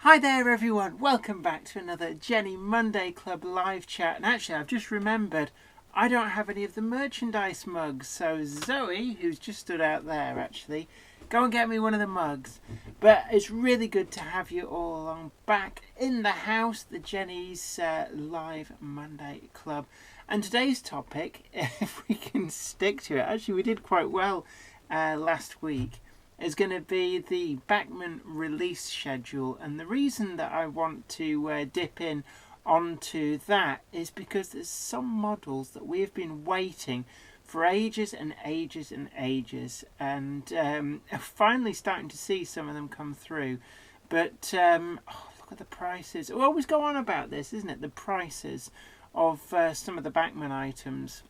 Hi there everyone, welcome back to another Jenny Monday Club live chat. And actually I've just remembered I don't have any of the merchandise mugs, so Zoe, who's just stood out there actually, go and get me one of the mugs. But it's really good to have you all along back in the house, the Jenny's live Monday Club. And today's topic, if we can stick to it, actually we did quite well last week, is going to be the BACHMANN release schedule. And the reason that I want to dip in onto that is because there's some models that we have been waiting for ages and ages and ages, and finally starting to see some of them come through. But look at the prices. We always go on about this, isn't it? The prices of some of the BACHMANN items.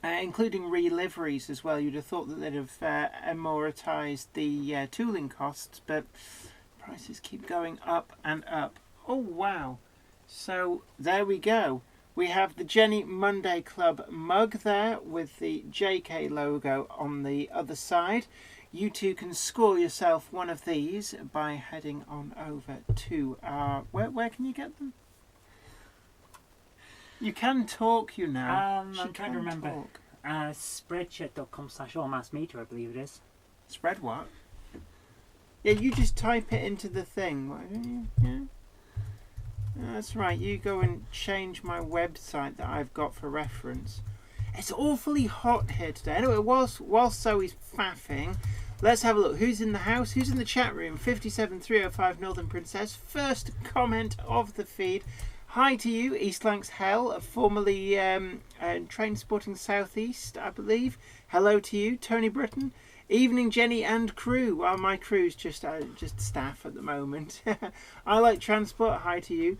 Including re-liveries as well. You'd have thought that they'd have amortised the tooling costs, but prices keep going up and up. Oh wow. So there we go. We have the Jenny Monday Club mug there with the JK logo on the other side. You too can score yourself one of these by heading on over to our... Where can you get them? You can talk, you know. I'm trying to remember. Spreadshirt.com/allmassmeter, I believe it is. Spread what? Yeah, you just type it into the thing. Yeah. That's right. You go and change my website that I've got for reference. It's awfully hot here today. Anyway, whilst Zoe's faffing, let's have a look. Who's in the house? Who's in the chat room? 57305 Northern Princess. First comment of the feed. Hi to you, East Lancs Hell, formerly Train Sporting Southeast, I believe. Hello to you, Tony Britton. Evening, Jenny and crew. Well, my crew's just staff at the moment. I like transport. Hi to you.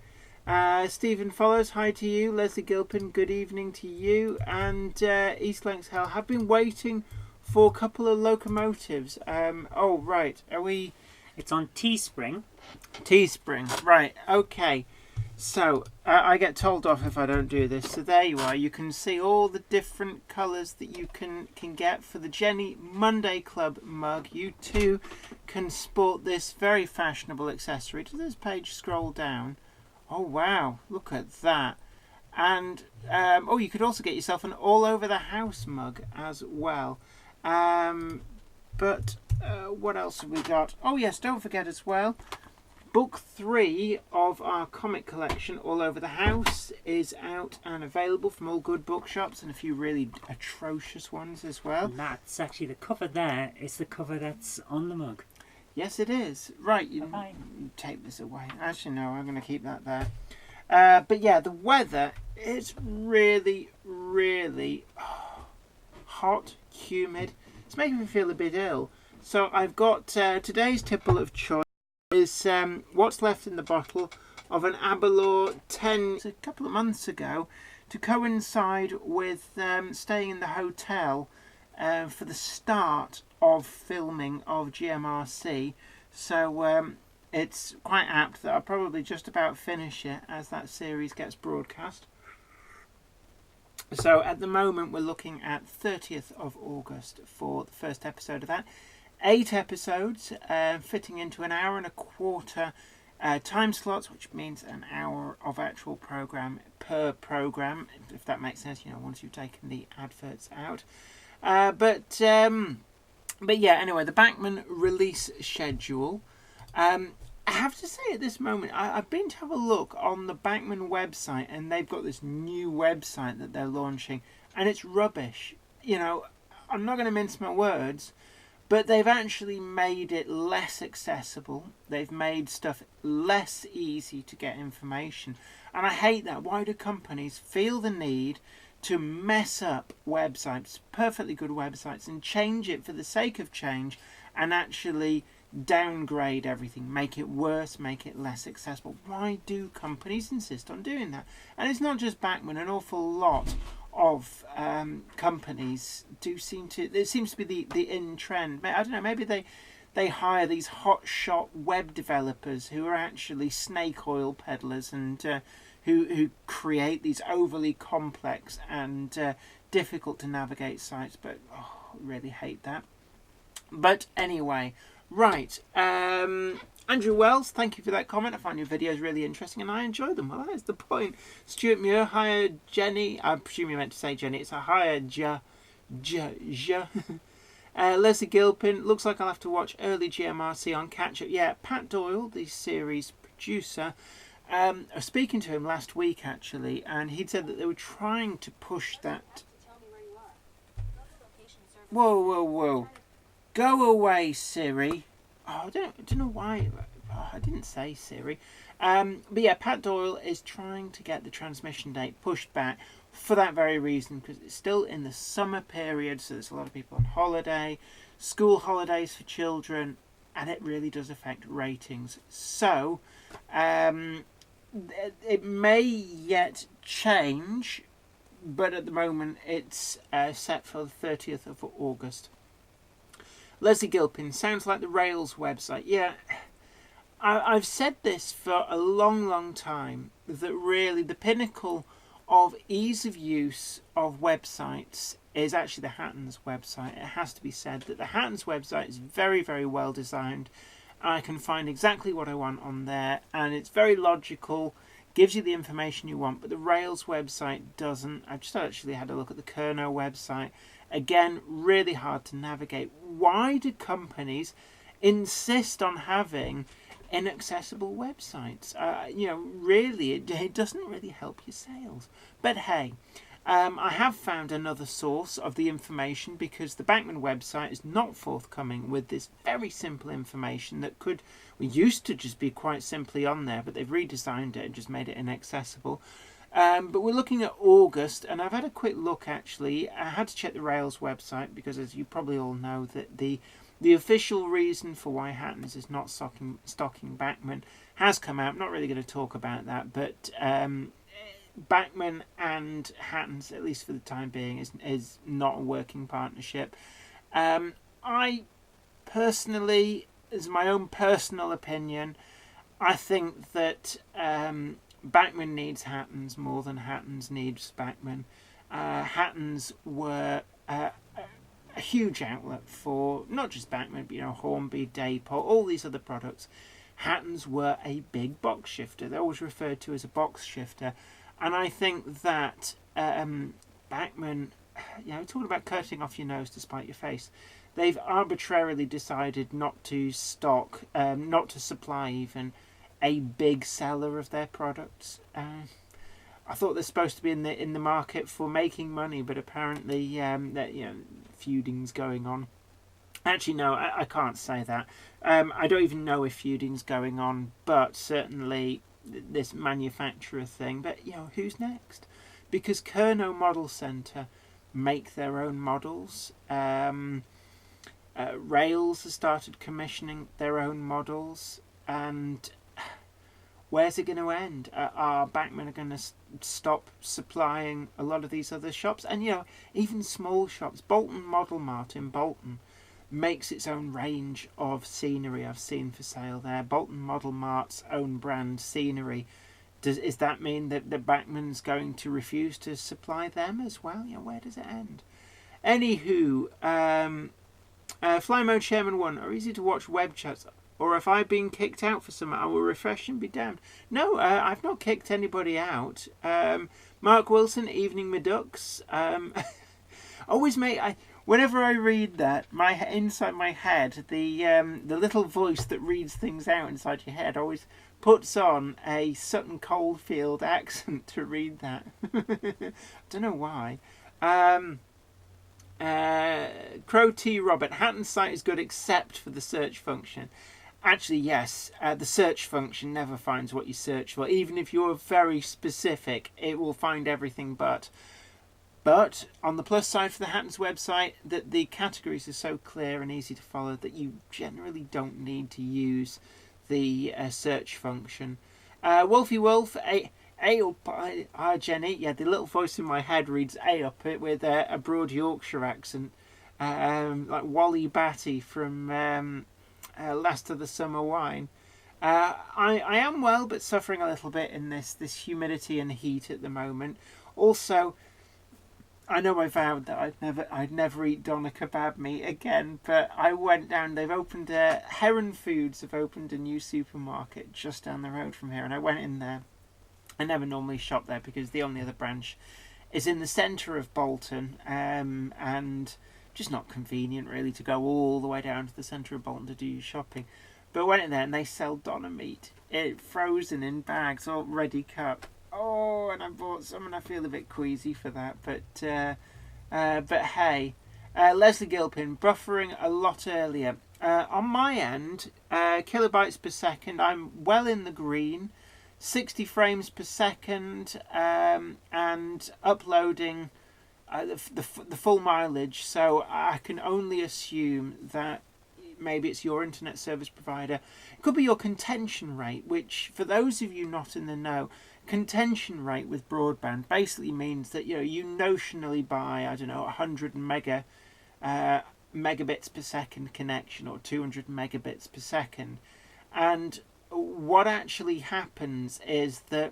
Stephen Follows. Hi to you. Leslie Gilpin. Good evening to you. And East Lancs Hell. Have been waiting for a couple of locomotives. Oh right. Are we? It's on Teespring. Teespring. Right. Okay. So, I get told off if I don't do this. So there you are. You can see all the different colours that you can get for the Jenny Monday Club mug. You too can sport this very fashionable accessory. Does this page scroll down? Oh, wow. Look at that. And, you could also get yourself an all over the house mug as well. But what else have we got? Oh, yes, don't forget as well. Book 3 of our comic collection, All Over the House, is out and available from all good bookshops and a few really atrocious ones as well. And that's actually the cover there. It's the cover that's on the mug. Yes, it is. Right, you take this away. Actually, no, I'm going to keep that there. But yeah, the weather is really, really hot, humid. It's making me feel a bit ill. So I've got today's tipple of choice. Is what's left in the bottle of an Aberlour 10 a couple of months ago to coincide with staying in the hotel for the start of filming of GMRC. So it's quite apt that I'll probably just about finish it as that series gets broadcast. So at the moment we're looking at 30th of August for the first episode of that. 8 episodes fitting into an hour and a quarter time slots, which means an hour of actual program per program, if that makes sense, once you've taken the adverts out. But yeah, anyway, the BACHMANN release schedule. I have to say at this moment, I've been to have a look on the BACHMANN website, and they've got this new website that they're launching, and it's rubbish. I'm not going to mince my words, but they've actually made it less accessible. They've made stuff less easy to get information. And I hate that. Why do companies feel the need to mess up websites, perfectly good websites, and change it for the sake of change and actually downgrade everything, make it worse, make it less accessible? Why do companies insist on doing that? And it's not just BACHMANN, an awful lot of companies do seem to. It seems to be the in trend. I don't know. Maybe they hire these hotshot web developers who are actually snake oil peddlers and who create these overly complex and difficult to navigate sites. But really hate that. But anyway, right. Andrew Wells, thank you for that comment. I find your videos really interesting and I enjoy them. Well, that's the point. Stuart Muir, hiya Jenny. I presume you meant to say Jenny. It's a hiya Leslie Gilpin, looks like I'll have to watch early GMRC on catch up. Yeah, Pat Doyle, the series producer, I was speaking to him last week actually, and he'd said that they were trying to push that. Whoa. Go away, Siri. Oh, I don't know why. Oh, I didn't say Siri. But yeah, Pat Doyle is trying to get the transmission date pushed back for that very reason, because it's still in the summer period, so there's a lot of people on holiday, school holidays for children, and it really does affect ratings. So, it may yet change, but at the moment it's set for the 30th of August. Leslie Gilpin, sounds like the Rails website. Yeah, I've said this for a long time, that really the pinnacle of ease of use of websites is actually the Hattons website. It has to be said that the Hattons website is very, very well designed. I can find exactly what I want on there, and it's very logical, gives you the information you want, but the Rails website doesn't. I've just actually had a look at the Kerno website. Again, really hard to navigate. Why do companies insist on having inaccessible websites? Really, it doesn't really help your sales. But hey, I have found another source of the information, because the BACHMANN website is not forthcoming with this very simple information that used to just be quite simply on there, but they've redesigned it and just made it inaccessible. But we're looking at August, and I've had a quick look actually. I had to check the Rails website, because as you probably all know, that the official reason for why Hattons is not stocking BACHMANN has come out. I'm not really going to talk about that, but BACHMANN and Hattons, at least for the time being, is not a working partnership. I personally, as my own personal opinion, I think that BACHMANN needs Hattons more than Hattons needs BACHMANN. Hattons were a huge outlet for not just BACHMANN, but Hornby, Dayport, all these other products. Hattons were a big box shifter. They're always referred to as a box shifter, and I think that BACHMANN, talking about cutting off your nose to spite your face, they've arbitrarily decided not to stock, not to supply even a big seller of their products. I thought they're supposed to be in the market for making money, but apparently feuding's going on. Actually, no, I can't say that. I don't even know if feuding's going on, but certainly this manufacturer thing. But who's next? Because Kerno Model Center make their own models. Rails has started commissioning their own models, and where's it going to end? Are BACHMANN going to stop supplying a lot of these other shops? And even small shops. Bolton Model Mart in Bolton makes its own range of scenery I've seen for sale there. Bolton Model Mart's own brand scenery. Does that mean that BACHMANN's going to refuse to supply them as well? Where does it end? Anywho, Fly Mode Chairman 1, are easy to watch web chats, or have I been kicked out for something? I will refresh and be damned. No, I've not kicked anybody out. Mark Wilson, Evening Meducks. Always whenever I read that, inside my head, the little voice that reads things out inside your head always puts on a Sutton Coldfield accent to read that. Don't know why. Crow T. Robert, Hatton's site is good except for the search function. Actually, yes, the search function never finds what you search for. Even if you're very specific, it will find everything but. But on the plus side for the Hattons website, that the categories are so clear and easy to follow that you generally don't need to use the search function. Wolfie Wolf, Jenny. Yeah, the little voice in my head reads A up it with a broad Yorkshire accent, like Wally Batty from Last of the Summer Wine. I am well, but suffering a little bit in this humidity and heat at the moment. Also, I know I vowed that I'd never eat doner kebab meat again, but I went down. They've opened Heron Foods have opened a new supermarket just down the road from here, and I went in there. I never normally shop there because the only other branch is in the centre of Bolton, and just not convenient really to go all the way down to the centre of Bolton to do your shopping. But I went in there and they sell doner meat, frozen in bags, all ready cut. Oh, and I bought some, and I feel a bit queasy for that. But hey, Leslie Gilpin, buffering a lot earlier. On my end, kilobytes per second, I'm well in the green. 60 frames per second, and uploading the full mileage. So I can only assume that maybe it's your internet service provider. It could be your contention rate, which for those of you not in the know, contention rate with broadband basically means that you notionally buy 100 megabits per second connection or 200 megabits per second, and what actually happens is that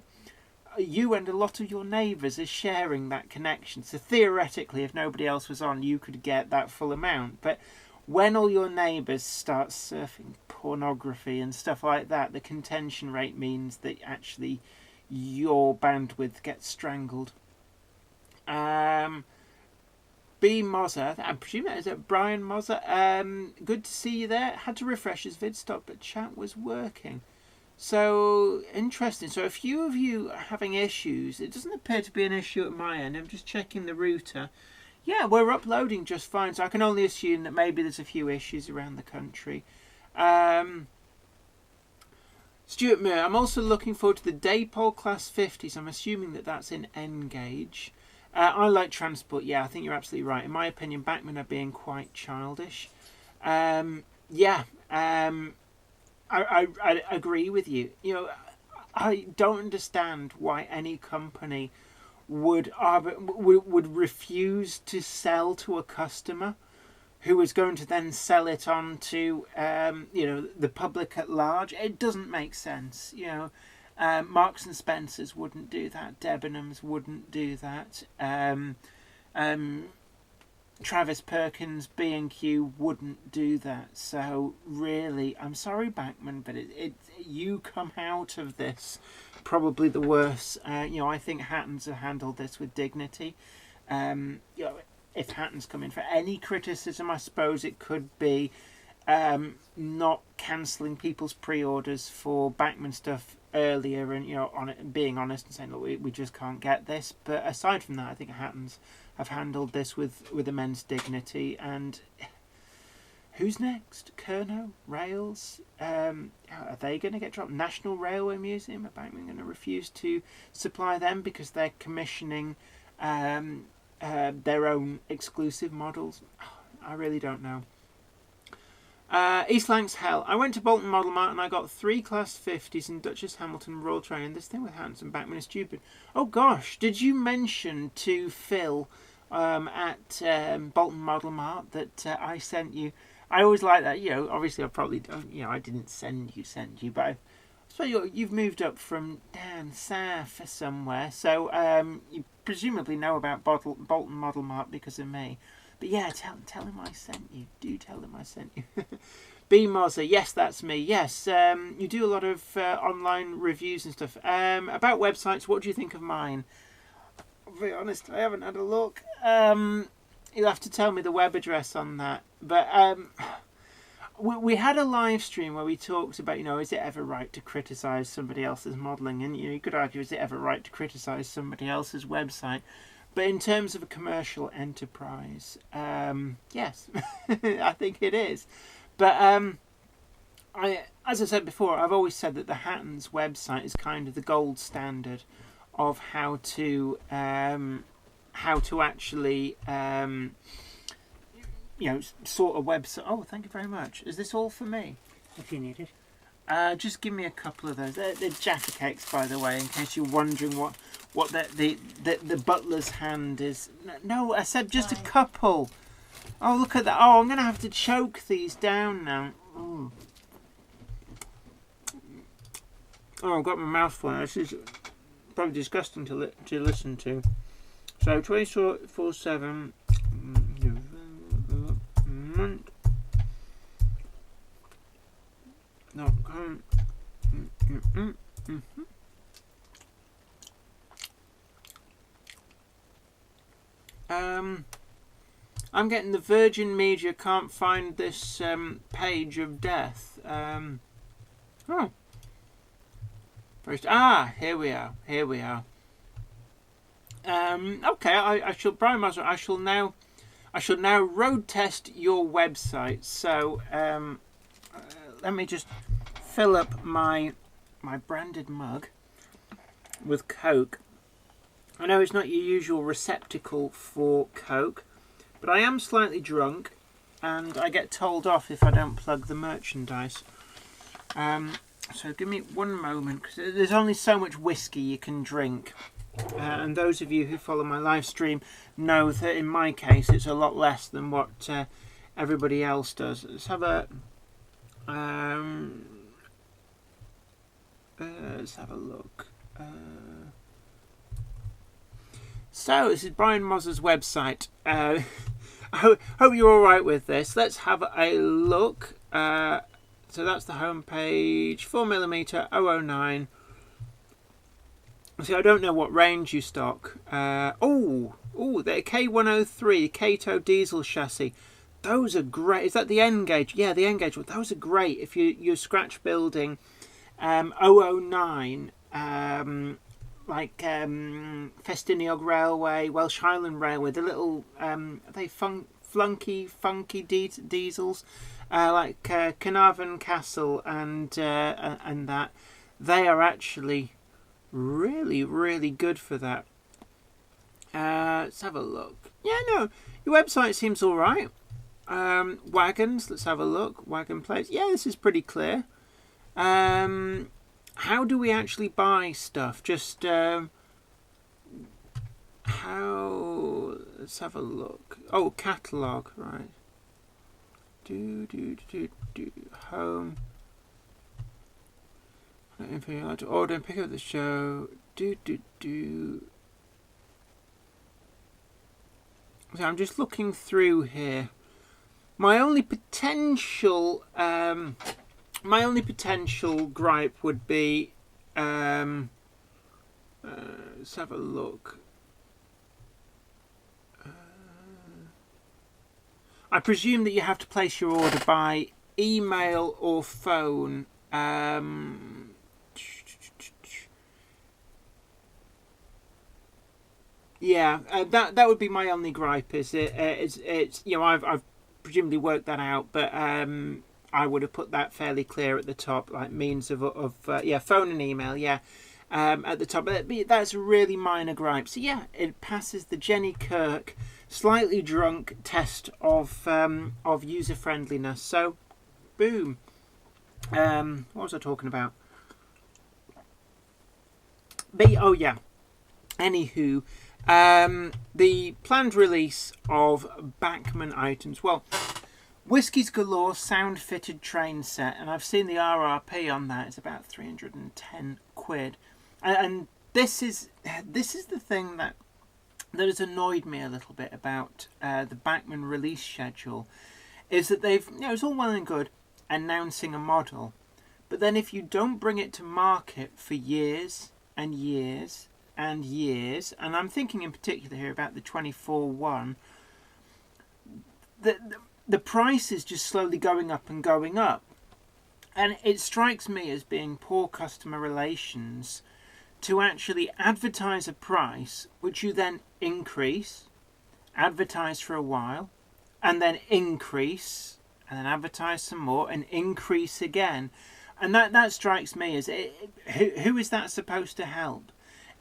you and a lot of your neighbours are sharing that connection. So theoretically, if nobody else was on, you could get that full amount. But when all your neighbours start surfing pornography and stuff like that, the contention rate means that actually your bandwidth gets strangled. B. Mozer, I presume that is it, Brian Mozer. Good to see you there. Had to refresh his vid stock, but chat was working. So interesting. So a few of you are having issues. It doesn't appear to be an issue at my end. I'm just checking the router. Yeah, we're uploading just fine. So I can only assume that maybe there's a few issues around the country. Stuart Muir, I'm also looking forward to the Daypol Class 50s. I'm assuming that that's in N-gauge. I like transport. Yeah, I think you're absolutely right. In my opinion, BACHMANN are being quite childish. I agree with you. I don't understand why any company would refuse to sell to a customer who is going to then sell it on to the public at large. It doesn't make sense. Marks and Spencers wouldn't do that. Debenhams wouldn't do that. Travis Perkins, B&Q wouldn't do that. So really, I'm sorry, BACHMANN, but you come out of this probably the worse. I think Hattons have handled this with dignity. If Hattons come in for any criticism, I suppose it could be not cancelling people's pre-orders for BACHMANN stuff earlier, and being honest and saying, look, we just can't get this. But aside from that, I think Hattons have handled this with immense dignity. And who's next? Kerno? Rails? Are they going to get dropped? National Railway Museum? Are BACHMANN going to refuse to supply them because they're commissioning their own exclusive models? I really don't know. East Lancs Hell. I went to Bolton Model Mart and I got 3 Class 50s in Duchess Hamilton Royal Train. This thing with Hattons and BACHMANN is stupid. Oh gosh, did you mention to Phil at Bolton Model Mart that I sent you? I always like that. Obviously I probably don't. I didn't send you, but I suppose you've moved up from down south somewhere, so you presumably know about Bolton Model Mart because of me. But yeah, tell him I sent you. Do tell him I sent you. B. Mozer, yes, that's me. Yes, you do a lot of online reviews and stuff. About websites, what do you think of mine? I'll be honest, I haven't had a look. You'll have to tell me the web address on that. But we had a live stream where we talked about, is it ever right to criticise somebody else's modelling? And you could argue, is it ever right to criticise somebody else's website? But in terms of a commercial enterprise, yes, I think it is. But as I said before, I've always said that the Hattons website is kind of the gold standard of how to actually sort a website. Oh, thank you very much. Is this all for me? If you need it. Just give me a couple of those. They're Jaffa cakes, by the way, in case you're wondering what the butler's hand is. No, I said just a couple. Oh, look at that. Oh, I'm going to have to choke these down now. Oh, I've got my mouth full. This is probably disgusting to listen to. So 24/7. No. I'm getting the Virgin Media can't find this page of death. Oh. First, here we are. Okay, I shall, Brian Musser, I shall now road test your website. So let me just fill up my branded mug with Coke. I know it's not your usual receptacle for Coke, but I am slightly drunk, and I get told off if I don't plug the merchandise. So give me one moment, because there's only so much whiskey you can drink. And those of you who follow my live stream know that in my case it's a lot less than what everybody else does. Let's have a look. So this is Brian Mosser's website. I hope you're all right with this. Let's have a look. So that's the home page. 4mm 009. See, I don't know what range you stock. The K103 Kato diesel chassis. Those are great. Is that the N gauge? Yeah, the N gauge. Those are great if you're scratch building 009. Like Festiniog Railway, Welsh Highland Railway, the little are they funky diesels, like Carnarvon Castle and that. They are actually really good for that. Let's have a look. Yeah, no, your website seems all right. Wagons, let's have a look. Wagon plates. Yeah, this is pretty clear. How do we actually buy stuff? Just let's have a look. Oh, catalogue, right. Home. If you like to order and pick up the show. So I'm just looking through here. My only potential gripe would be, let's have a look. I presume that you have to place your order by email or phone. That would be my only gripe. It's I've presumably worked that out, but I would have put that fairly clear at the top, like means of phone and email, at the top. But that's a really minor gripe. So it passes the Jenny Kirk slightly drunk test of user friendliness. So, boom. What was I talking about? Anywho, the planned release of BACHMANN items. Well, Whiskies Galore sound fitted train set, and I've seen the RRP on that. It's about 310 quid, and this is the thing that has annoyed me a little bit about the BACHMANN release schedule, is that they've, it's all well and good announcing a model, but then if you don't bring it to market for years and years and years, and I'm thinking in particular here about the 24-1, the price is just slowly going up and going up. And it strikes me as being poor customer relations to actually advertise a price which you then increase, advertise for a while, and then increase, and then advertise some more, and increase again. And that strikes me as, who is that supposed to help?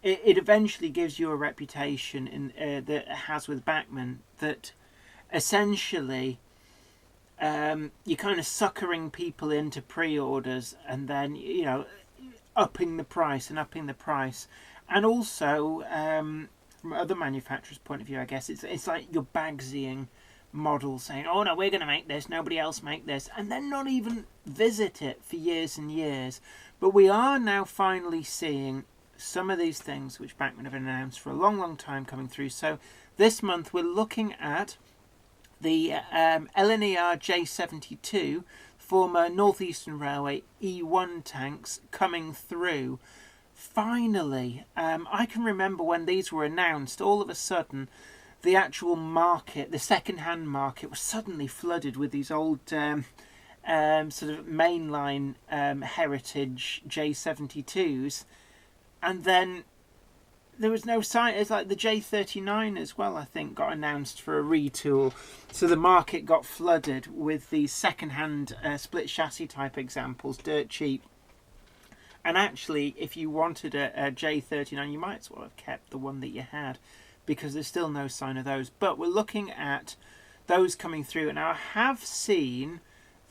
It eventually gives you a reputation that it has with BACHMANN, that essentially you're kind of suckering people into pre-orders and then upping the price. And also from other manufacturers' point of view, I guess it's like you're Bagsying models, saying, oh no, we're going to make this, nobody else make this, and then not even visit it for years and years. But we are now finally seeing some of these things which Bachmann have announced for a long, long time coming through. So this month we're looking at the LNER J72, former Northeastern Railway E1 tanks coming through. Finally, I can remember when these were announced, all of a sudden the actual market, the second-hand market, was suddenly flooded with these old sort of mainline heritage J72s, and then there was no sign. It's like the J39 as well, I think, got announced for a retool. So the market got flooded with these second-hand split chassis type examples, dirt cheap. And actually, if you wanted a J39, you might as well have kept the one that you had, because there's still no sign of those. But we're looking at those coming through. And I have seen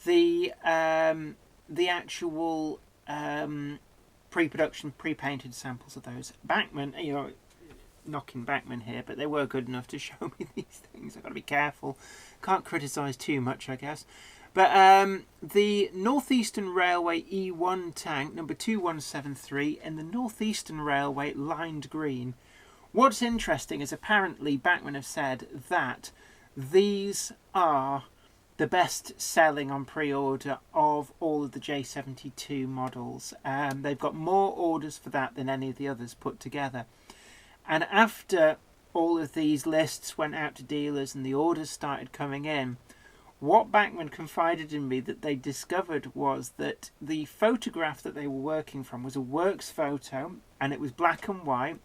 the actual pre-production, pre-painted samples of those. Bachmann, knocking Bachmann here, but they were good enough to show me these things. I've got to be careful. Can't criticise too much, I guess. But the Northeastern Railway E1 tank, number 2173, in the Northeastern Railway lined green. What's interesting is apparently Bachmann have said that these are the best selling on pre-order of all of the J72 models. They've got more orders for that than any of the others put together. And after all of these lists went out to dealers and the orders started coming in, what Bachmann confided in me that they discovered was that the photograph that they were working from was a works photo, and it was black and white,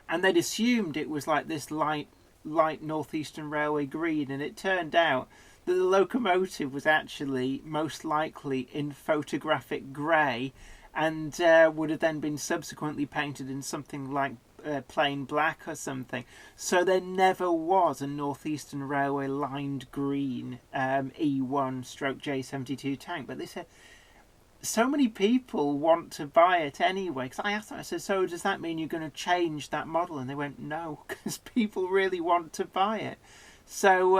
and they'd assumed it was like this light Northeastern Railway green, and it turned out that the locomotive was actually most likely in photographic grey, and would have then been subsequently painted in something like plain black or something. So there never was a Northeastern Railway lined green E1 stroke J72 tank. But they said so many people want to buy it anyway. Because I asked them, I said, so does that mean you're going to change that model? And they went, no, because people really want to buy it. So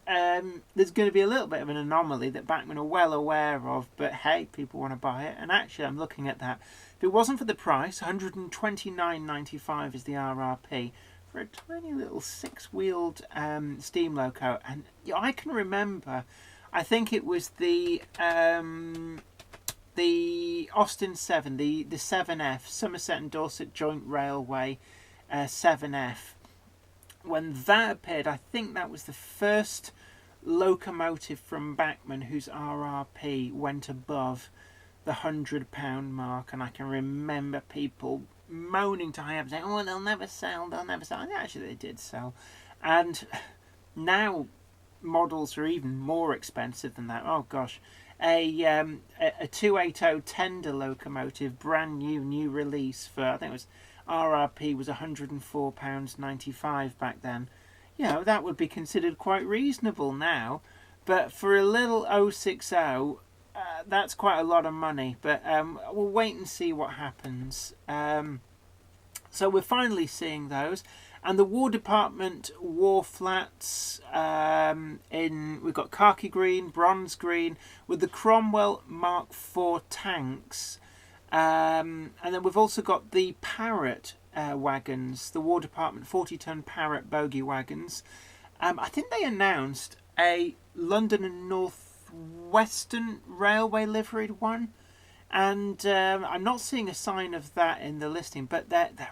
there's going to be a little bit of an anomaly that Bachmann are well aware of, but hey, people want to buy it. And actually, I'm looking at that. If it wasn't for the price, $129.95 is the RRP for a tiny little six-wheeled steam loco. And I can remember, I think it was the Austin 7, the 7F, Somerset and Dorset Joint Railway 7F. When that appeared, I think that was the first locomotive from Bachmann whose RRP went above the £100 mark, and I can remember people moaning to high up saying, oh, they'll never sell. And actually they did sell. And now models are even more expensive than that. Oh gosh, a 280 tender locomotive, brand new release, for I think it was RRP was £104.95 back then. That would be considered quite reasonable now, but for a little 060, that's quite a lot of money. But we'll wait and see what happens. So we're finally seeing those. And the War Department War Flats, we've got khaki green, bronze green, with the Cromwell Mark IV tanks. And then we've also got the Parrot wagons, the War Department 40-ton Parrot bogie wagons. I think they announced a London and North Western Railway liveried one, and I'm not seeing a sign of that in the listing, but they're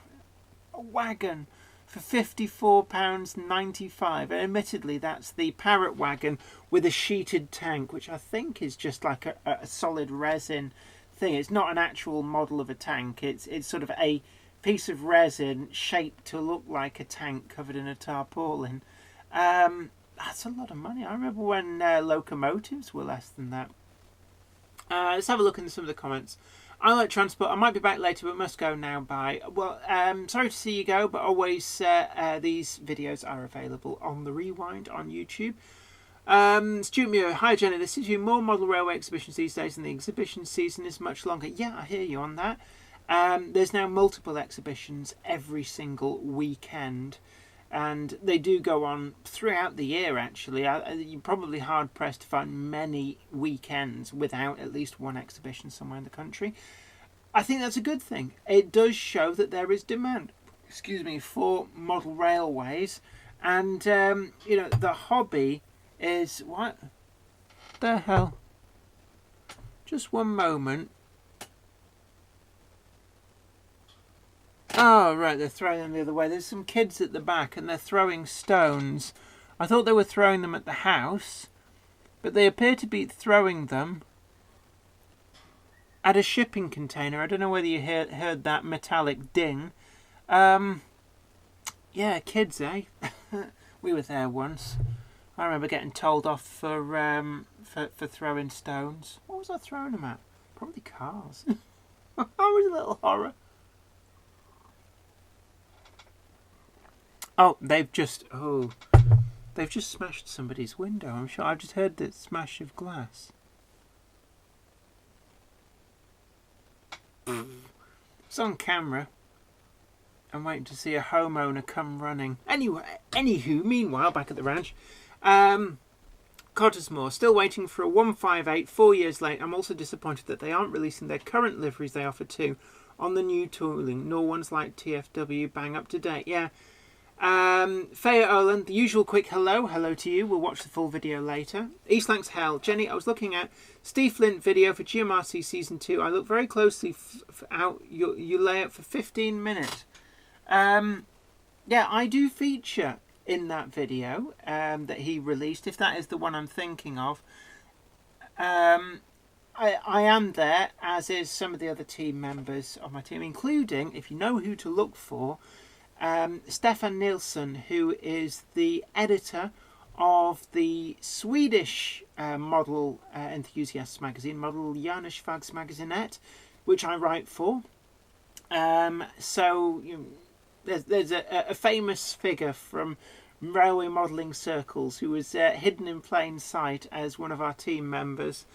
a wagon for £54.95, and admittedly that's the Parrot wagon with a sheeted tank, which I think is just like a solid resin thing. It's not an actual model of a tank, it's sort of a piece of resin shaped to look like a tank covered in a tarpaulin. That's a lot of money. I remember when locomotives were less than that. Let's have a look into some of the comments. I like transport. I might be back later, but must go now. Bye. Well, sorry to see you go, but always these videos are available on the Rewind on YouTube. Stuart Muir, hi Jenny, there seems to be more model railway exhibitions these days, and the exhibition season is much longer. Yeah, I hear you on that. There's now multiple exhibitions every single weekend, and they do go on throughout the year, actually. You're probably hard-pressed to find many weekends without at least one exhibition somewhere in the country. I think that's a good thing. It does show that there is demand, for model railways, and the hobby is what the hell. Just one moment. Oh, right, they're throwing them the other way. There's some kids at the back and they're throwing stones. I thought they were throwing them at the house, but they appear to be throwing them at a shipping container. I don't know whether you heard that metallic ding. Yeah, kids, eh? We were there once. I remember getting told off for throwing stones. What was I throwing them at? Probably cars. I was a little horror. Oh, they've just smashed somebody's window. I'm sure I've just heard the smash of glass. It's on camera. I'm waiting to see a homeowner come running. Anywho, meanwhile, back at the ranch, Cottesmore, still waiting for a 158, 4 years late. I'm also disappointed that they aren't releasing their current liveries they offer too on the new tooling, nor ones like TFW bang up to date. Yeah. Faya Oland, the usual quick hello to you. We'll watch the full video later. East Lancs Hell. Jenny, I was looking at Steve Flint video for GMRC Season 2. I looked very closely out your layout for 15 minutes. Yeah, I do feature in that video that he released, if that is the one I'm thinking of. I am there, as is some of the other team members of my team, including, if you know who to look for, Stefan Nilsson, who is the editor of the Swedish model enthusiasts magazine, Model Janusfags Magasinet, which I write for. So there's a famous figure from railway modelling circles who was hidden in plain sight as one of our team members.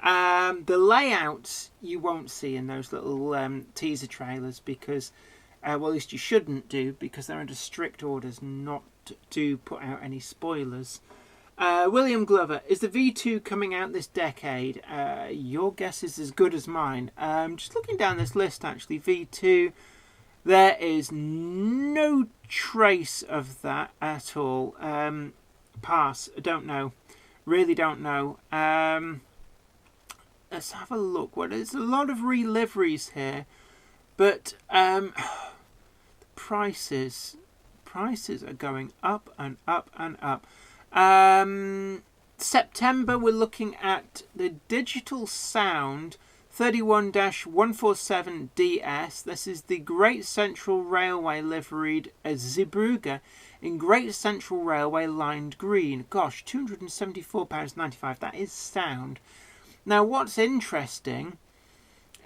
The layouts you won't see in those little teaser trailers because well, at least you shouldn't do, because they're under strict orders not to put out any spoilers. William Glover, is the V2 coming out this decade? Your guess is as good as mine. Just looking down this list, actually, V2, there is no trace of that at all. Pass. I don't know. Really don't know. Let's have a look. Well, there's a lot of reliveries here, but prices are going up and up and up. September, we're looking at the Digital Sound 31-147DS. This is the Great Central Railway liveried Zeebrugge in Great Central Railway lined green. Gosh, £274.95. That is sound. Now, what's interesting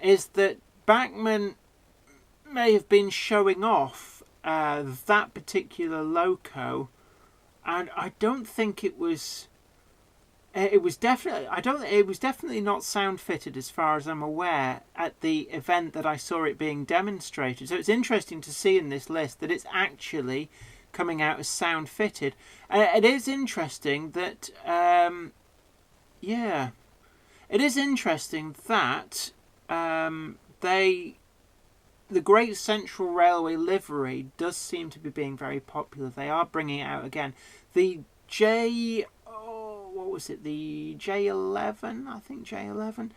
is that BACHMANN may have been showing off that particular loco, and I don't think it was definitely not sound fitted, as far as I'm aware, at the event that I saw it being demonstrated. So it's interesting to see in this list that it's actually coming out as sound fitted. It is interesting that it is interesting that the Great Central Railway livery does seem to be being very popular. They are bringing it out again. The the J11, I think J11.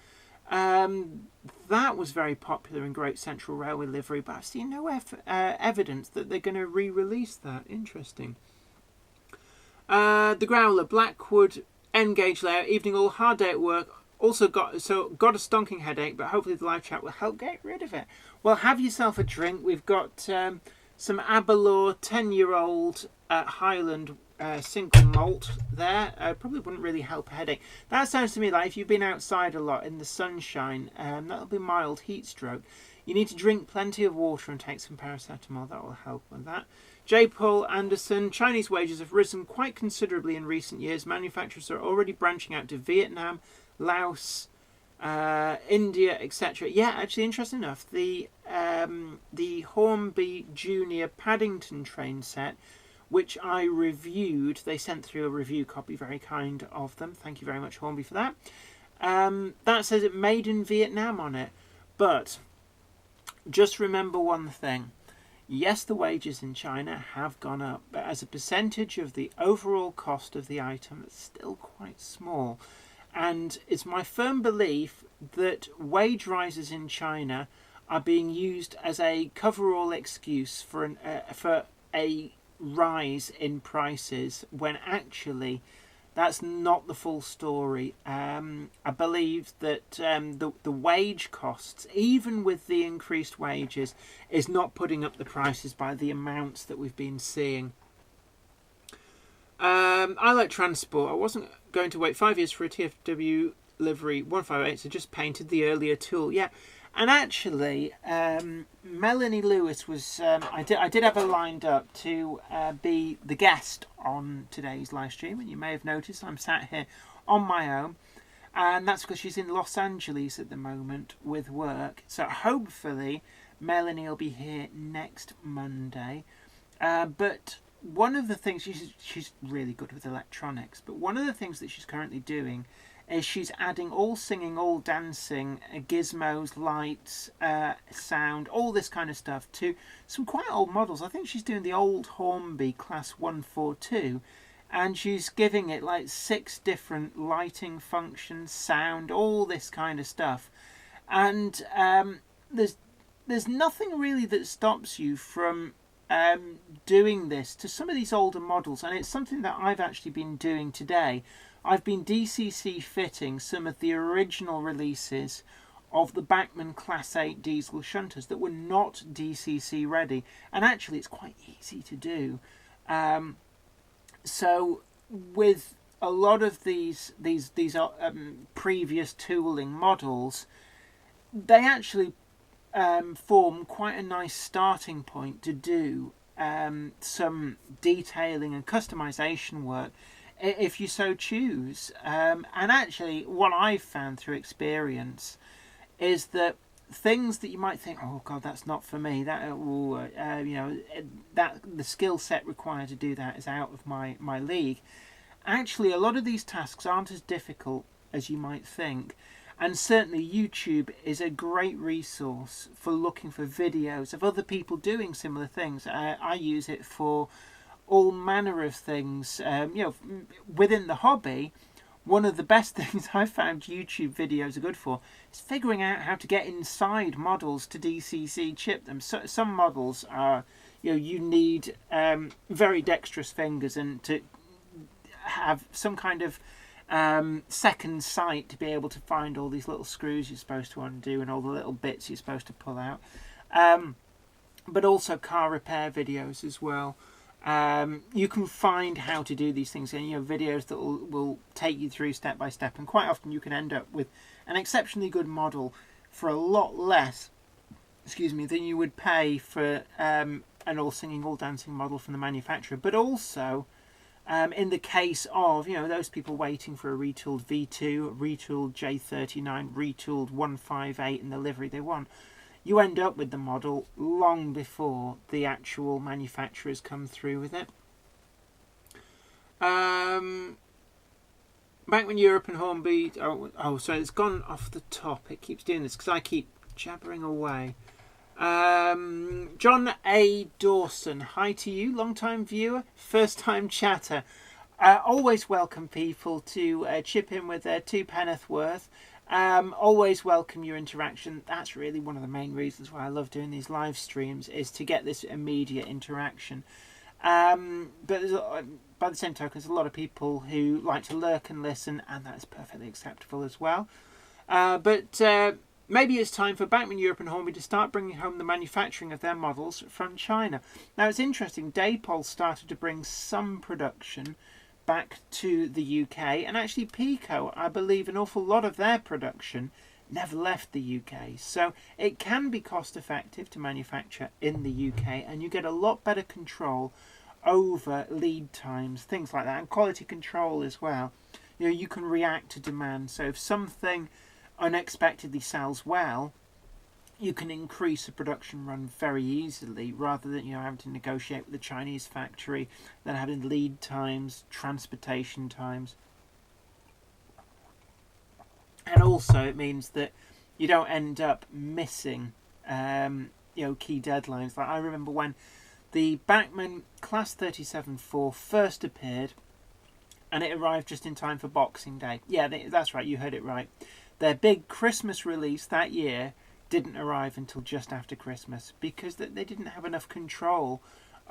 That was very popular in Great Central Railway livery, but I've seen no evidence that they're going to re-release that. Interesting. The Growler, Blackwood, N-gauge layout, evening all, hard day at work. Also got a stonking headache, but hopefully the live chat will help get rid of it. Well, have yourself a drink. We've got some Aberlour 10-year-old Highland single malt there. Probably wouldn't really help a headache. That sounds to me like if you've been outside a lot in the sunshine, that'll be mild heat stroke. You need to drink plenty of water and take some paracetamol. That will help with that. J. Paul Anderson, Chinese wages have risen quite considerably in recent years. Manufacturers are already branching out to Vietnam, Laos, India, etc. Yeah, actually, interesting enough, the Hornby Junior Paddington train set, which I reviewed, they sent through a review copy, very kind of them. Thank you very much, Hornby, for that. That says it made in Vietnam on it, but just remember one thing. Yes, the wages in China have gone up, but as a percentage of the overall cost of the item, it's still quite small. And it's my firm belief that wage rises in China are being used as a cover-all excuse for a rise in prices, when actually that's not the full story. I believe that the wage costs, even with the increased wages, is not putting up the prices by the amounts that we've been seeing. I like transport. I wasn't going to wait 5 years for a TFW livery 158, so just painted the earlier tool. Yeah. And actually, Melanie Lewis was. I did have her lined up to be the guest on today's live stream, and you may have noticed I'm sat here on my own, and that's because she's in Los Angeles at the moment with work. So hopefully, Melanie will be here next Monday. But one of the things she's really good with electronics. But one of the things that she's currently doing is she's adding all singing, all dancing, gizmos, lights, sound, all this kind of stuff to some quite old models. I think she's doing the old Hornby Class 142, and she's giving it like 6 different lighting functions, sound, all this kind of stuff. And there's nothing really that stops you from doing this to some of these older models, and it's something that I've actually been doing today. I've been DCC fitting some of the original releases of the BACHMANN Class 8 diesel shunters that were not DCC ready, and actually it's quite easy to do. So with a lot of these previous tooling models, they actually form quite a nice starting point to do some detailing and customization work, if you so choose. And actually, what I've found through experience is that things that you might think, oh God, that's not for me, that that the skill set required to do that is out of my league. Actually, a lot of these tasks aren't as difficult as you might think. And certainly YouTube is a great resource for looking for videos of other people doing similar things. I use it for all manner of things. Within the hobby, one of the best things I've found YouTube videos are good for is figuring out how to get inside models to DCC chip them. So, some models are, you need very dexterous fingers and to have some kind of second sight to be able to find all these little screws you're supposed to undo and all the little bits you're supposed to pull out. But also car repair videos as well. You can find how to do these things in videos that will take you through step by step, and quite often you can end up with an exceptionally good model for a lot less than you would pay for an all singing all dancing model from the manufacturer. But also in the case of those people waiting for a retooled V2, retooled J39, retooled 158 in the livery they want, you end up with the model long before the actual manufacturers come through with it. BACHMANN Europe and Hornby. So it's gone off the top. It keeps doing this because I keep jabbering away. John A. Dawson, hi to you, long time viewer, first time chatter. Always welcome people to chip in with their 2 penneth worth. Always welcome your interaction. That's really one of the main reasons why I love doing these live streams, is to get this immediate interaction. But by the same token, there's a lot of people who like to lurk and listen, and that's perfectly acceptable as well. But maybe it's time for BACHMANN Europe and Hornby to start bringing home the manufacturing of their models from China. Now, it's interesting, Daypol started to bring some production back to the UK, and actually Pico, I believe an awful lot of their production never left the UK. So it can be cost effective to manufacture in the UK, and you get a lot better control over lead times, things like that, and quality control as well. You can react to demand. So if something unexpectedly sells well, you can increase a production run very easily, rather than having to negotiate with the Chinese factory, then having lead times, transportation times. And also it means that you don't end up missing key deadlines. Like I remember when the BACHMANN Class 37-4 first appeared, and it arrived just in time for Boxing Day. Yeah, that's right, you heard it right. Their big Christmas release that year didn't arrive until just after Christmas because they didn't have enough control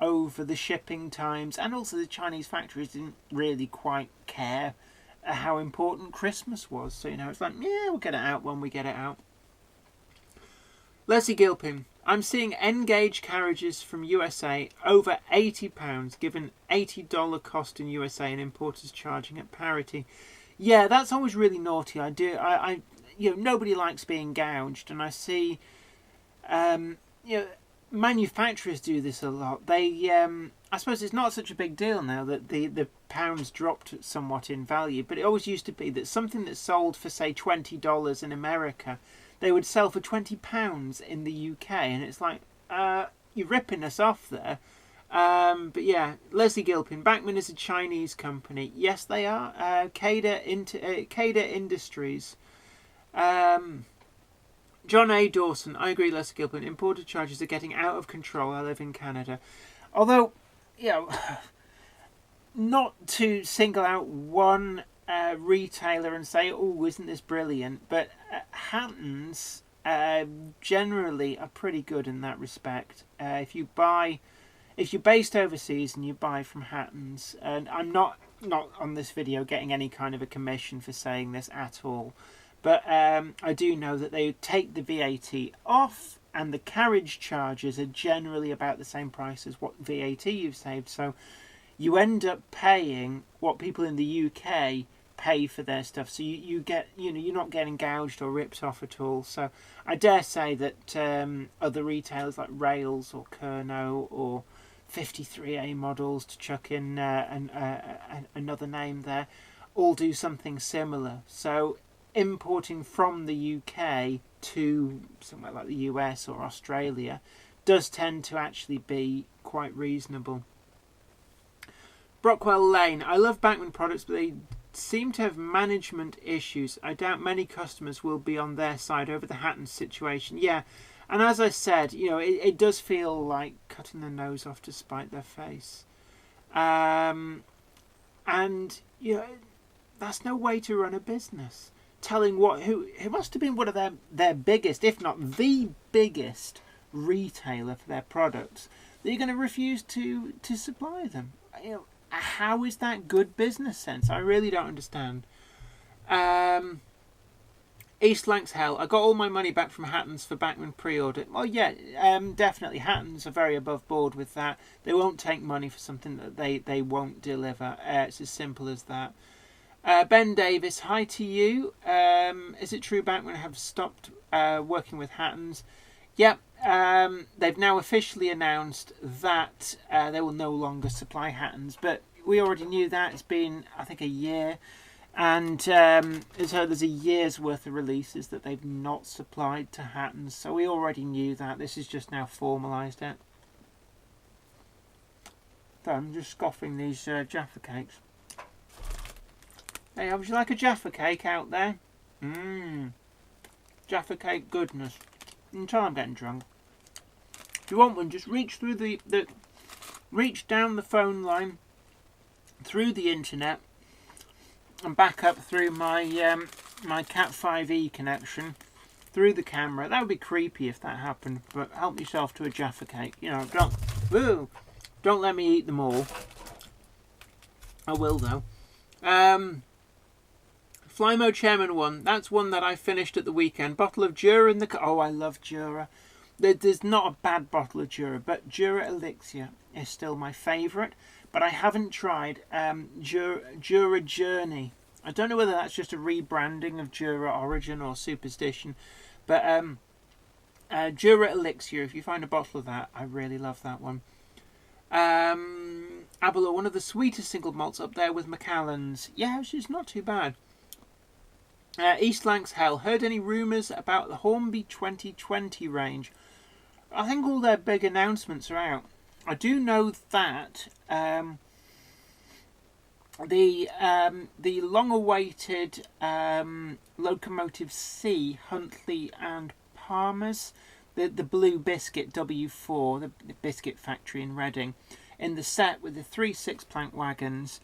over the shipping times, and also the Chinese factories didn't really quite care how important Christmas was. So, it's like, yeah, we'll get it out when we get it out. Leslie Gilpin, I'm seeing N-gauge carriages from USA over £80, given $80 cost in USA and importers charging at parity. Yeah, that's always really naughty. I nobody likes being gouged, and I see, manufacturers do this a lot. They, I suppose it's not such a big deal now that the pound's dropped somewhat in value, but it always used to be that something that sold for, say, $20 in America, they would sell for £20 in the UK, and it's like, you're ripping us off there. But yeah, Leslie Gilpin, BACHMANN is a Chinese company. Yes, they are. Cada Industries. John A. Dawson, I agree, Leslie Gilpin. Importer charges are getting out of control. I live in Canada. Although, not to single out one retailer and say, oh, isn't this brilliant? But Hatton's generally are pretty good in that respect. If you're based overseas and you buy from Hatton's, and I'm not on this video getting any kind of a commission for saying this at all, but I do know that they take the VAT off, and the carriage charges are generally about the same price as what VAT you've saved. So you end up paying what people in the UK pay for their stuff, so you get, you're not getting gouged or ripped off at all. So I dare say that other retailers like Rails or Kerno or 53A models, to chuck in another name there, all do something similar. So importing from the UK to somewhere like the US or Australia does tend to actually be quite reasonable. Brockwell Lane, I love BACHMANN products, but they seem to have management issues. I doubt many customers will be on their side over the Hatton situation. Yeah, and as I said, it does feel like cutting their nose off to spite their face. And, that's no way to run a business. Telling who must have been one of their biggest, if not the biggest retailer for their products, that you're going to refuse to supply them. How is that good business sense? I really don't understand. East Lancs Hell, I got all my money back from Hatton's for BACHMANN pre-order. Well, yeah, definitely. Hatton's are very above board with that. They won't take money for something that they won't deliver. It's as simple as that. Ben Davis, hi to you. Is it true BACHMANN have stopped working with Hatton's? Yep. They've now officially announced that they will no longer supply Hatton's, but we already knew that. It's been, I think, a year, and so there's a year's worth of releases that they've not supplied to Hatton's, so we already knew that. This has just now formalised it. So I'm just scoffing these Jaffa cakes. Hey, would you like a Jaffa cake out there? Jaffa cake goodness. Until I'm getting drunk. If you want one, just reach through reach down the phone line, through the internet, and back up through my my Cat 5e connection, through the camera. That would be creepy if that happened. But help yourself to a Jaffa cake. Don't let me eat them all. I will though. Flymo Chairman 1, that's one that I finished at the weekend. Bottle of Jura in the... Oh, I love Jura. There's not a bad bottle of Jura, but Jura Elixir is still my favourite. But I haven't tried Jura Journey. I don't know whether that's just a rebranding of Jura Origin or Superstition. But Jura Elixir, if you find a bottle of that, I really love that one. Aberlour, one of the sweetest single malts up there with Macallan's. Yeah, it's not too bad. East Lancs Hell, heard any rumours about the Hornby 2020 range? I think all their big announcements are out. I do know that the long-awaited Locomotive C, Huntley and Palmer's, the Blue Biscuit W4, the biscuit factory in Reading, in the set with the 3 6-plank wagons.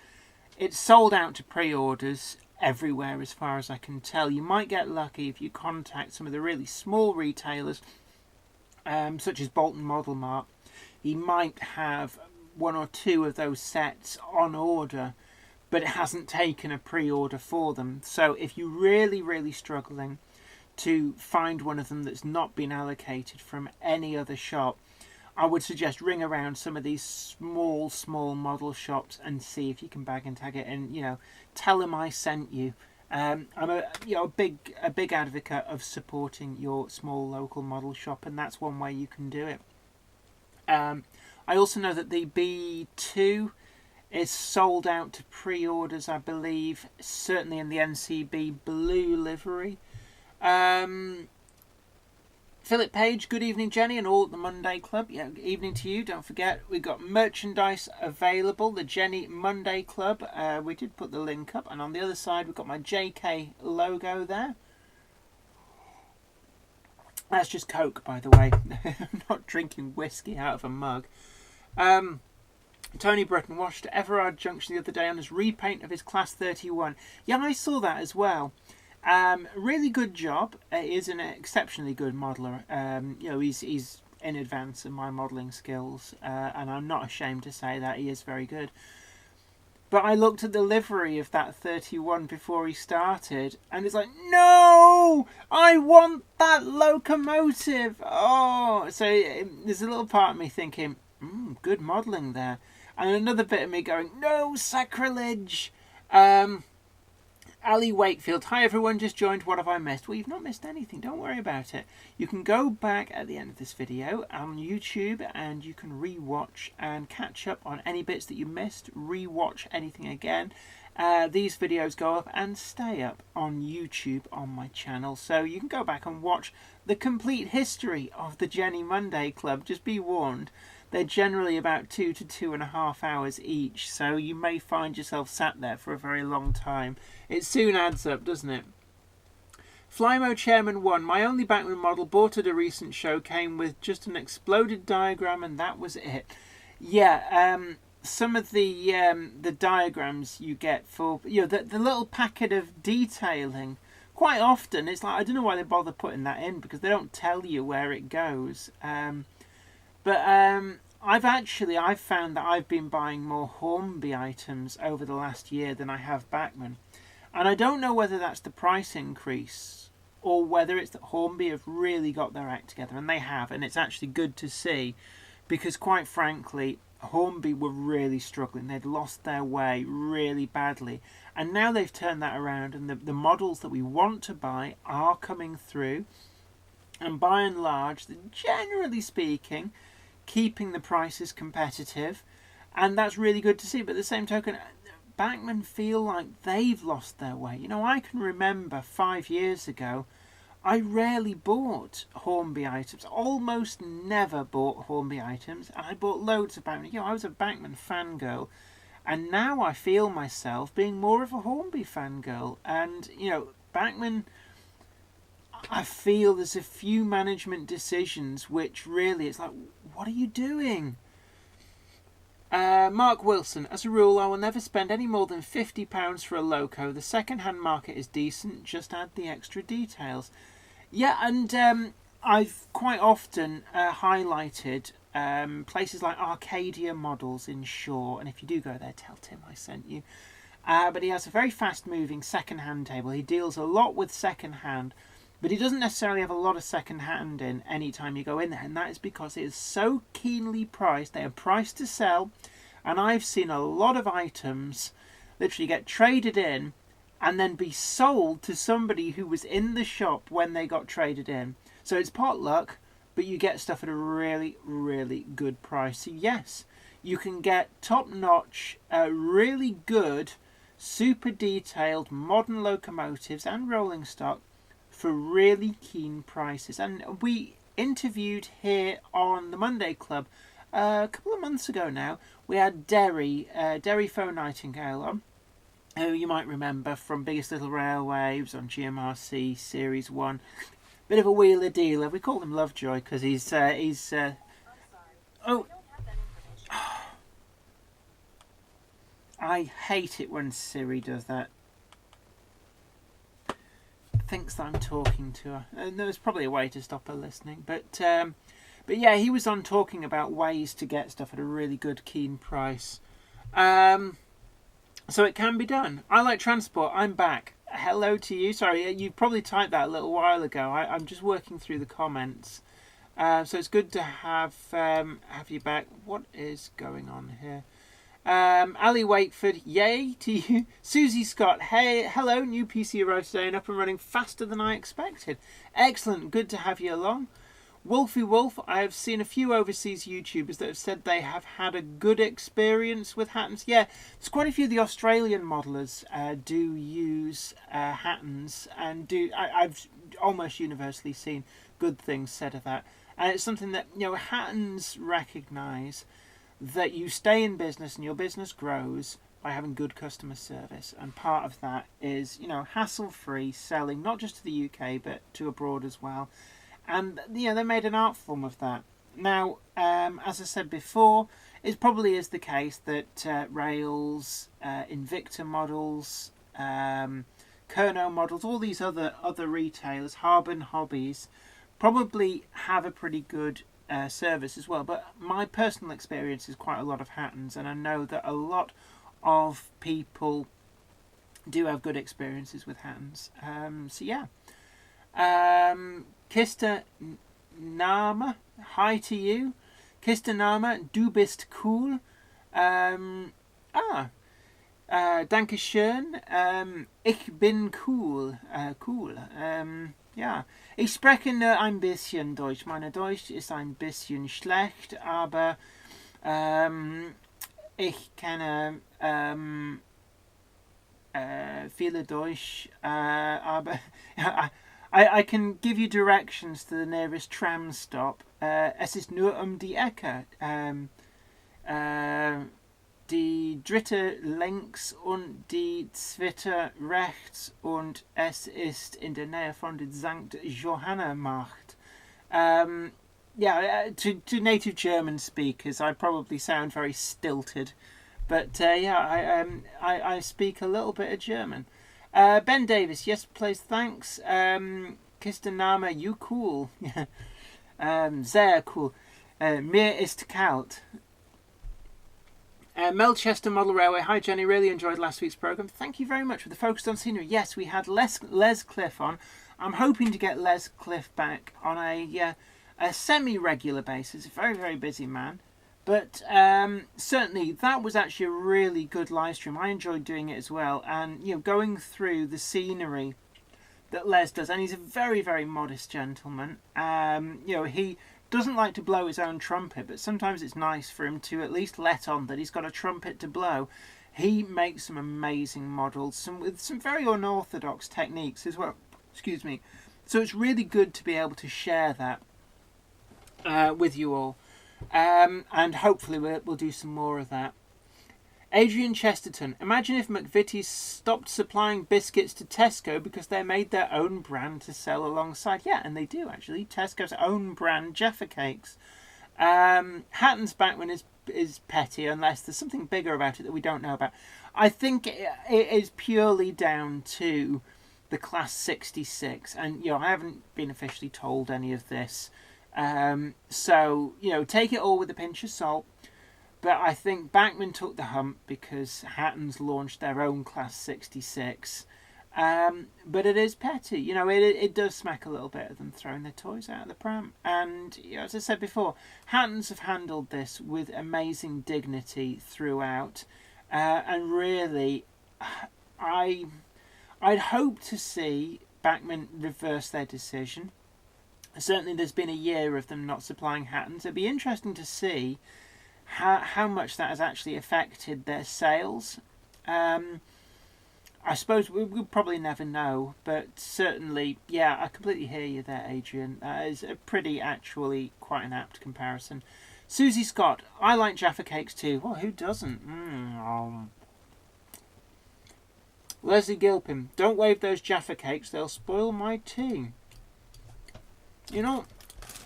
It's sold out to pre-orders everywhere as far as I can tell. You might get lucky if you contact some of the really small retailers, such as Bolton Model Mart. He might have 1 or 2 of those sets on order, but it hasn't taken a pre-order for them. So if you're really, really struggling to find one of them that's not been allocated from any other shop, I would suggest ring around some of these small model shops and see if you can bag and tag it, and tell them I sent you. I'm a big advocate of supporting your small local model shop, and that's one way you can do it. I also know that the B2 is sold out to pre-orders, I believe, certainly in the NCB blue livery. Philip Page, good evening, Jenny, and all at the Monday Club. Yeah, good evening to you. Don't forget, we've got merchandise available. The Jenny Monday Club. We did put the link up, and on the other side, we've got my JK logo there. That's just Coke, by the way. I'm not drinking whiskey out of a mug. Tony Britton washed at Everard Junction the other day on his repaint of his Class 31. Yeah, I saw that as well. Really good job. He is an exceptionally good modeller. He's in advance of my modelling skills, and I'm not ashamed to say that he is very good. But I looked at the livery of that 31 before he started, and it's like, no, I want that locomotive. Oh, so there's a little part of me thinking, good modelling there, and another bit of me going, no, sacrilege. Ali Wakefield, hi everyone, just joined, what have I missed? Well, you've not missed anything, don't worry about it. You can go back at the end of this video on YouTube and you can re-watch and catch up on any bits that you missed, re-watch anything again. These videos go up and stay up on YouTube on my channel, so you can go back and watch the complete history of the Jenny Monday Club. Just be warned, they're generally about 2 to 2.5 hours each, so you may find yourself sat there for a very long time. It soon adds up, doesn't it? Flymo Chairman 1. My only Bachmann model bought at a recent show came with just an exploded diagram, and that was it. Yeah, some of the diagrams you get for the little packet of detailing, quite often it's like, I don't know why they bother putting that in, because they don't tell you where it goes. But I've found that I've been buying more Hornby items over the last year than I have Bachmann. And I don't know whether that's the price increase or whether it's that Hornby have really got their act together, and they have, and it's actually good to see, because quite frankly, Hornby were really struggling. They'd lost their way really badly, and now they've turned that around, and the models that we want to buy are coming through, and by and large, generally speaking, keeping the prices competitive, and that's really good to see. But at the same token, Bachmann feel like they've lost their way. I can remember 5 years ago, I rarely bought Hornby items, almost never bought Hornby items, and I bought loads of Bachmann. I was a Bachmann fangirl, and now I feel myself being more of a Hornby fangirl. And, Bachmann, I feel there's a few management decisions which really, it's like, what are you doing? Mark Wilson, as a rule, I will never spend any more than £50 for a loco. The second-hand market is decent, just add the extra details. Yeah, and I've quite often highlighted places like Arcadia Models in Shaw, and if you do go there, tell Tim I sent you. But he has a very fast-moving second-hand table. He deals a lot with second-hand, but he doesn't necessarily have a lot of second-hand in any time you go in there, and that is because it is so keenly priced. They are priced to sell, and I've seen a lot of items literally get traded in and then be sold to somebody who was in the shop when they got traded in. So it's pot luck, but you get stuff at a really, really good price. So yes, you can get top-notch, really good, super detailed modern locomotives and rolling stock for really keen prices. And we interviewed here on the Monday Club a couple of months ago now. We had Derry Faux Nightingale on, who you might remember from Biggest Little Railway. He was on GMRC Series 1. Bit of a wheeler dealer. We call him Lovejoy because he's oh. I hate it when Siri does that. Thinks that I'm talking to her. And there's probably a way to stop her listening. But yeah, he was on talking about ways to get stuff at a really good, keen price. So it can be done. I like transport. I'm back. Hello to you. Sorry, you probably typed that a little while ago. I'm just working through the comments. So it's good to have you back. What is going on here? Ali Wakeford, yay to you. Susie Scott, hey, hello, new PC arrived today and up and running faster than I expected. Excellent, good to have you along. Wolfie Wolf, I have seen a few overseas YouTubers that have said they have had a good experience with Hattons. Yeah, there's quite a few of the Australian modelers do use Hattons, and I've almost universally seen good things said of that. And it's something that, Hattons recognise that you stay in business and your business grows by having good customer service, and part of that is hassle-free selling, not just to the UK but to abroad as well. And they made an art form of that. Now, as I said before, it probably is the case that Rails, Invicta models, Kerno models, all these other retailers, Harbin Hobbies, probably have a pretty good service as well. But my personal experience is quite a lot of Hattons, and I know that a lot of people do have good experiences with Hattons. So yeah. Kista Nama, hi to you. Kista Nama, du bist cool. Danke schön. Ich bin cool. Cool. Ja. Ich spreche nur ein bisschen Deutsch. Meine Deutsch ist ein bisschen schlecht, aber ich kenne viele Deutsch, aber I can give you directions to the nearest tram stop. Es ist nur die Ecke. Die dritte links und die zweite rechts, und es ist in der Nähe von der St. Johanna Markt. To native German speakers, I probably sound very stilted, but I speak a little bit of German. Ben Davis, yes please, thanks. Kistename, you cool. Sehr cool. Mir ist kalt. Melchester Model Railway, hi Jenny, really enjoyed last week's programme. Thank you very much for the focus on scenery. Yes, we had Les Cliff on. I'm hoping to get Les Cliff back on a semi-regular basis. A very, very busy man. But certainly that was actually a really good live stream. I enjoyed doing it as well. And, going through the scenery that Les does. And he's a very, very modest gentleman. He doesn't like to blow his own trumpet, but sometimes it's nice for him to at least let on that he's got a trumpet to blow. He makes some amazing models, with some very unorthodox techniques as well. Excuse me. So it's really good to be able to share that with you all. And hopefully we'll do some more of that. Adrian Chesterton, imagine if McVitie's stopped supplying biscuits to Tesco because they made their own brand to sell alongside. Yeah, and they do actually. Tesco's own brand Jaffa Cakes. Hatton's BACHMANN is petty unless there's something bigger about it that we don't know about. I think it is purely down to the Class 66, and I haven't been officially told any of this. So take it all with a pinch of salt. But I think BACHMANN took the hump because Hattons launched their own Class 66. But it is petty. It does smack a little bit of them throwing their toys out of the pram. And as I said before, Hattons have handled this with amazing dignity throughout. And really, I'd hope to see BACHMANN reverse their decision. Certainly there's been a year of them not supplying Hattons. It'd be interesting to see how much that has actually affected their sales. I suppose we'll probably never know, but certainly, yeah, I completely hear you there, Adrian. That is actually quite an apt comparison. Susie Scott, I like Jaffa Cakes too. Well, who doesn't? Leslie Gilpin, don't wave those Jaffa Cakes, they'll spoil my tea. You know,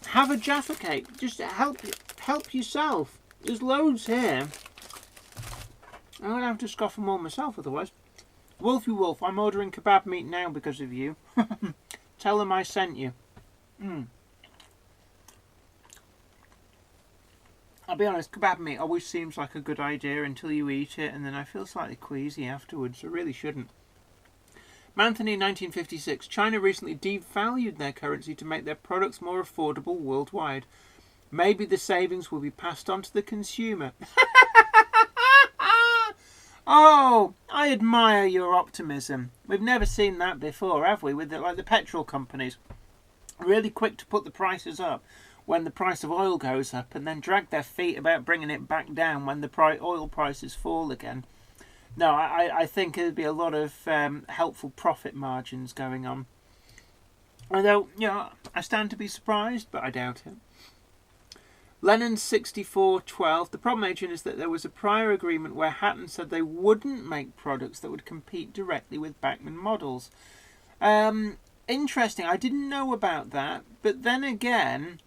have a Jaffa cake. Just help yourself. There's loads here. I'm going to have to scoff them all myself otherwise. Wolfie Wolf, I'm ordering kebab meat now because of you. Tell them I sent you. I'll be honest, kebab meat always seems like a good idea until you eat it, and then I feel slightly queasy afterwards. I really shouldn't. Manthony, 1956. China recently devalued their currency to make their products more affordable worldwide. Maybe the savings will be passed on to the consumer. Oh, I admire your optimism. We've never seen that before, have we? With the petrol companies. Really quick to put the prices up when the price of oil goes up, and then drag their feet about bringing it back down when the oil prices fall again. No, I think there'd be a lot of helpful profit margins going on. Although, I stand to be surprised, but I doubt it. Lennon 6412. The problem, Adrian, is that there was a prior agreement where Hatton said they wouldn't make products that would compete directly with BACHMANN models. Interesting. I didn't know about that, but then again,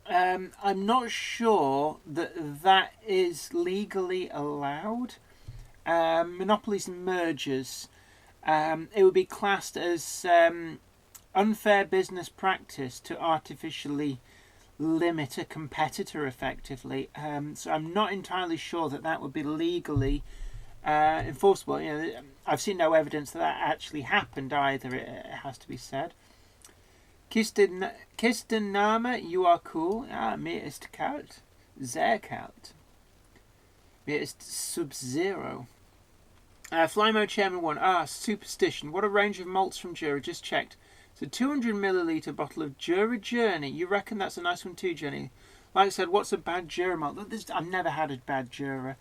I'm not sure that is legally allowed. Monopolies and mergers, it would be classed as unfair business practice to artificially limit a competitor effectively. So I'm not entirely sure that would be legally enforceable. I've seen no evidence that actually happened either, it has to be said. Kisten Name, you are cool. Mir ist kalt. Sehr kalt. Mir ist Sub-Zero. Fly Mode Chairman 1. Superstition. What a range of malts from Jura. Just checked. It's a 200ml bottle of Jura Journey. You reckon that's a nice one too, Jenny? Like I said, what's a bad Jura malt? I've never had a bad Jura.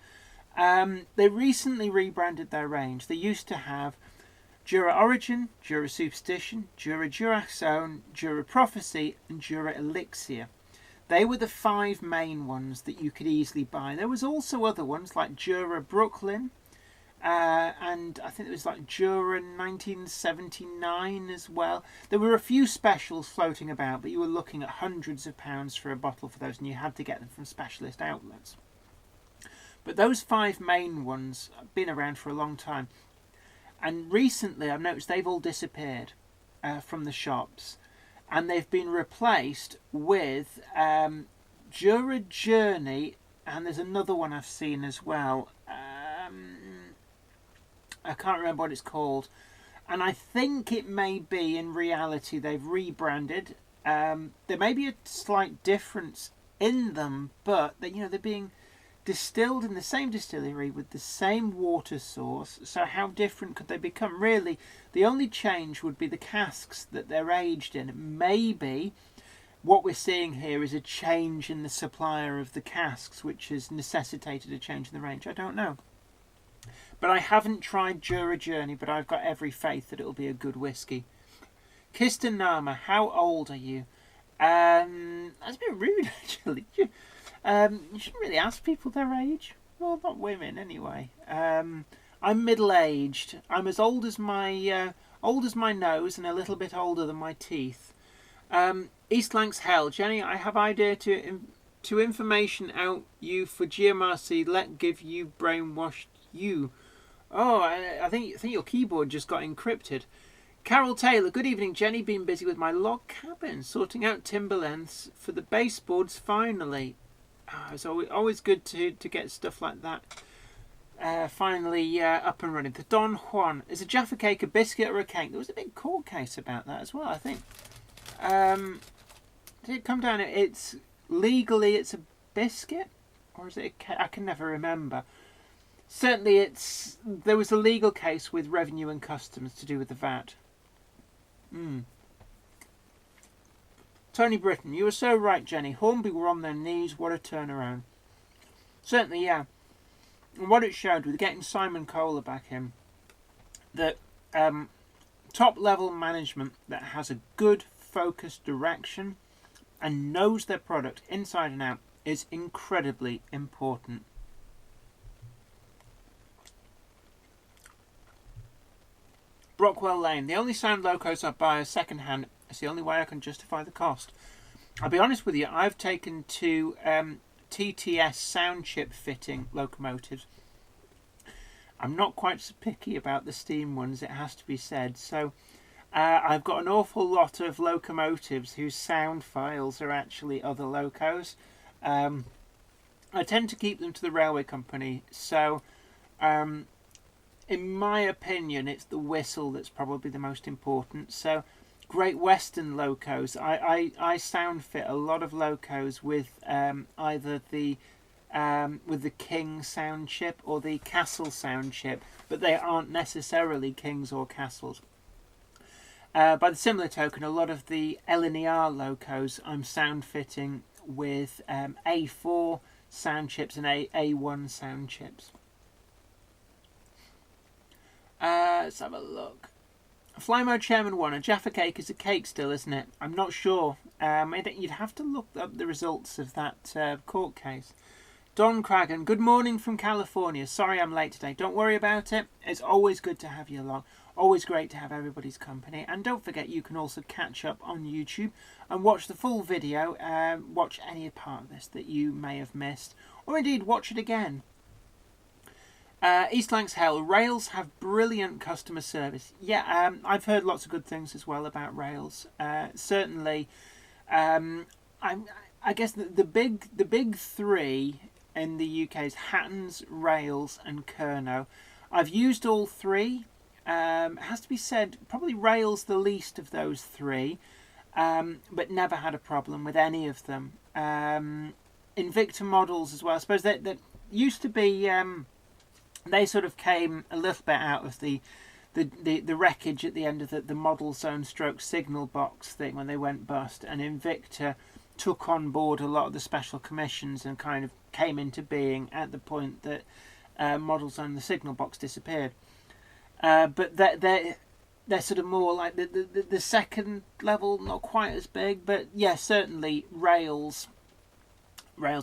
They recently rebranded their range. They used to have Jura Origin, Jura Superstition, Jura Juraxone, Jura Prophecy, and Jura Elixir. They were the 5 main ones that you could easily buy. There was also other ones like Jura Brooklyn, and I think it was like Jura 1979 as well. There were a few specials floating about, but you were looking at hundreds of pounds for a bottle for those, and you had to get them from specialist outlets. But those 5 main ones have been around for a long time. And recently I've noticed they've all disappeared from the shops. And they've been replaced with Jura Journey, and there's another one I've seen as well. I can't remember what it's called. And I think it may be, in reality, they've rebranded. There may be a slight difference in them, but they're being distilled in the same distillery with the same water source. So how different could they become? Really, the only change would be the casks that they're aged in. Maybe what we're seeing here is a change in the supplier of the casks, which has necessitated a change in the range. I don't know. But I haven't tried Jura Journey, but I've got every faith that it'll be a good whiskey. Kisten Nama, how old are you? That's a bit rude, actually. You shouldn't really ask people their age. Well, not women, anyway. I'm middle-aged. I'm as old as my nose and a little bit older than my teeth. East Lancs Hell. Jenny, I have idea to information out you for GMRC. Let give you brainwashed you. Oh, I think your keyboard just got encrypted. Carol Taylor, good evening, Jenny. Been busy with my log cabin, sorting out timber lengths for the baseboards finally. It's always good to get stuff like that finally up and running. The Don Juan, is a Jaffa cake a biscuit or a cake? There was a big court case about that as well, I think. Did it come down? It's legally it's a biscuit, or is it a cake? I can never remember. Certainly, there was a legal case with Revenue and Customs to do with the VAT. Tony Britton, you were so right, Jenny. Hornby were on their knees. What a turnaround. Certainly, yeah. And what it showed with getting Simon Kohler back in, that top-level management that has a good, focused direction and knows their product inside and out is incredibly important. Brockwell Lane. The only sound locos I buy are second-hand, It's the only way I can justify the cost. I'll be honest with you, I've taken two TTS sound chip fitting locomotives. I'm not quite so picky about the steam ones, it has to be said. So I've got an awful lot of locomotives whose sound files are actually other locos. I tend to keep them to the railway company. So in my opinion, it's the whistle that's probably the most important. So Great Western locos, I sound fit a lot of locos with either the King sound chip or the Castle sound chip, but they aren't necessarily Kings or Castles. By the similar token, a lot of the LNER locos I'm sound fitting with A4 sound chips and A1 sound chips. Let's have a look. Fly Mode Chairman 1, a Jaffa cake is a cake still, isn't it? I'm not sure. You'd have to look up the results of that court case. Don Cragen, good morning from California. Sorry I'm late today. Don't worry about it. It's always good to have you along. Always great to have everybody's company. And don't forget, you can also catch up on YouTube and watch the full video. Watch any part of this that you may have missed. Or indeed, watch it again. East Lancs Hell, Rails have brilliant customer service. Yeah, I've heard lots of good things as well about Rails. Certainly, I guess the big three in the UK is Hattons, Rails, and Kerno. I've used all three. It has to be said, probably Rails the least of those three, but never had a problem with any of them. Invicta models as well. I suppose that used to be. They sort of came a little bit out of the wreckage at the end of the model zone stroke signal box thing when they went bust, and Invicta took on board a lot of the special commissions and kind of came into being at the point that model zone the signal box disappeared. But they're sort of more like the second level, not quite as big, but yeah, certainly Rails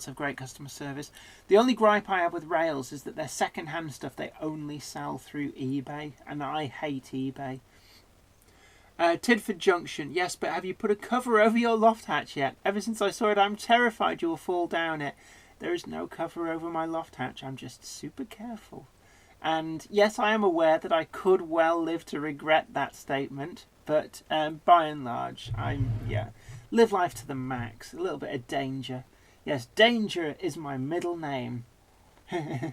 have great customer service. The only gripe I have with Rails is that their second-hand stuff they only sell through eBay, and I hate eBay. Tidford Junction, yes, but have you put a cover over your loft hatch yet? Ever since I saw it, I'm terrified you will fall down it. There is no cover over my loft hatch. I'm just super careful. And yes, I am aware that I could well live to regret that statement, but by and large, live life to the max. A little bit of danger. Yes, Danger is my middle name. And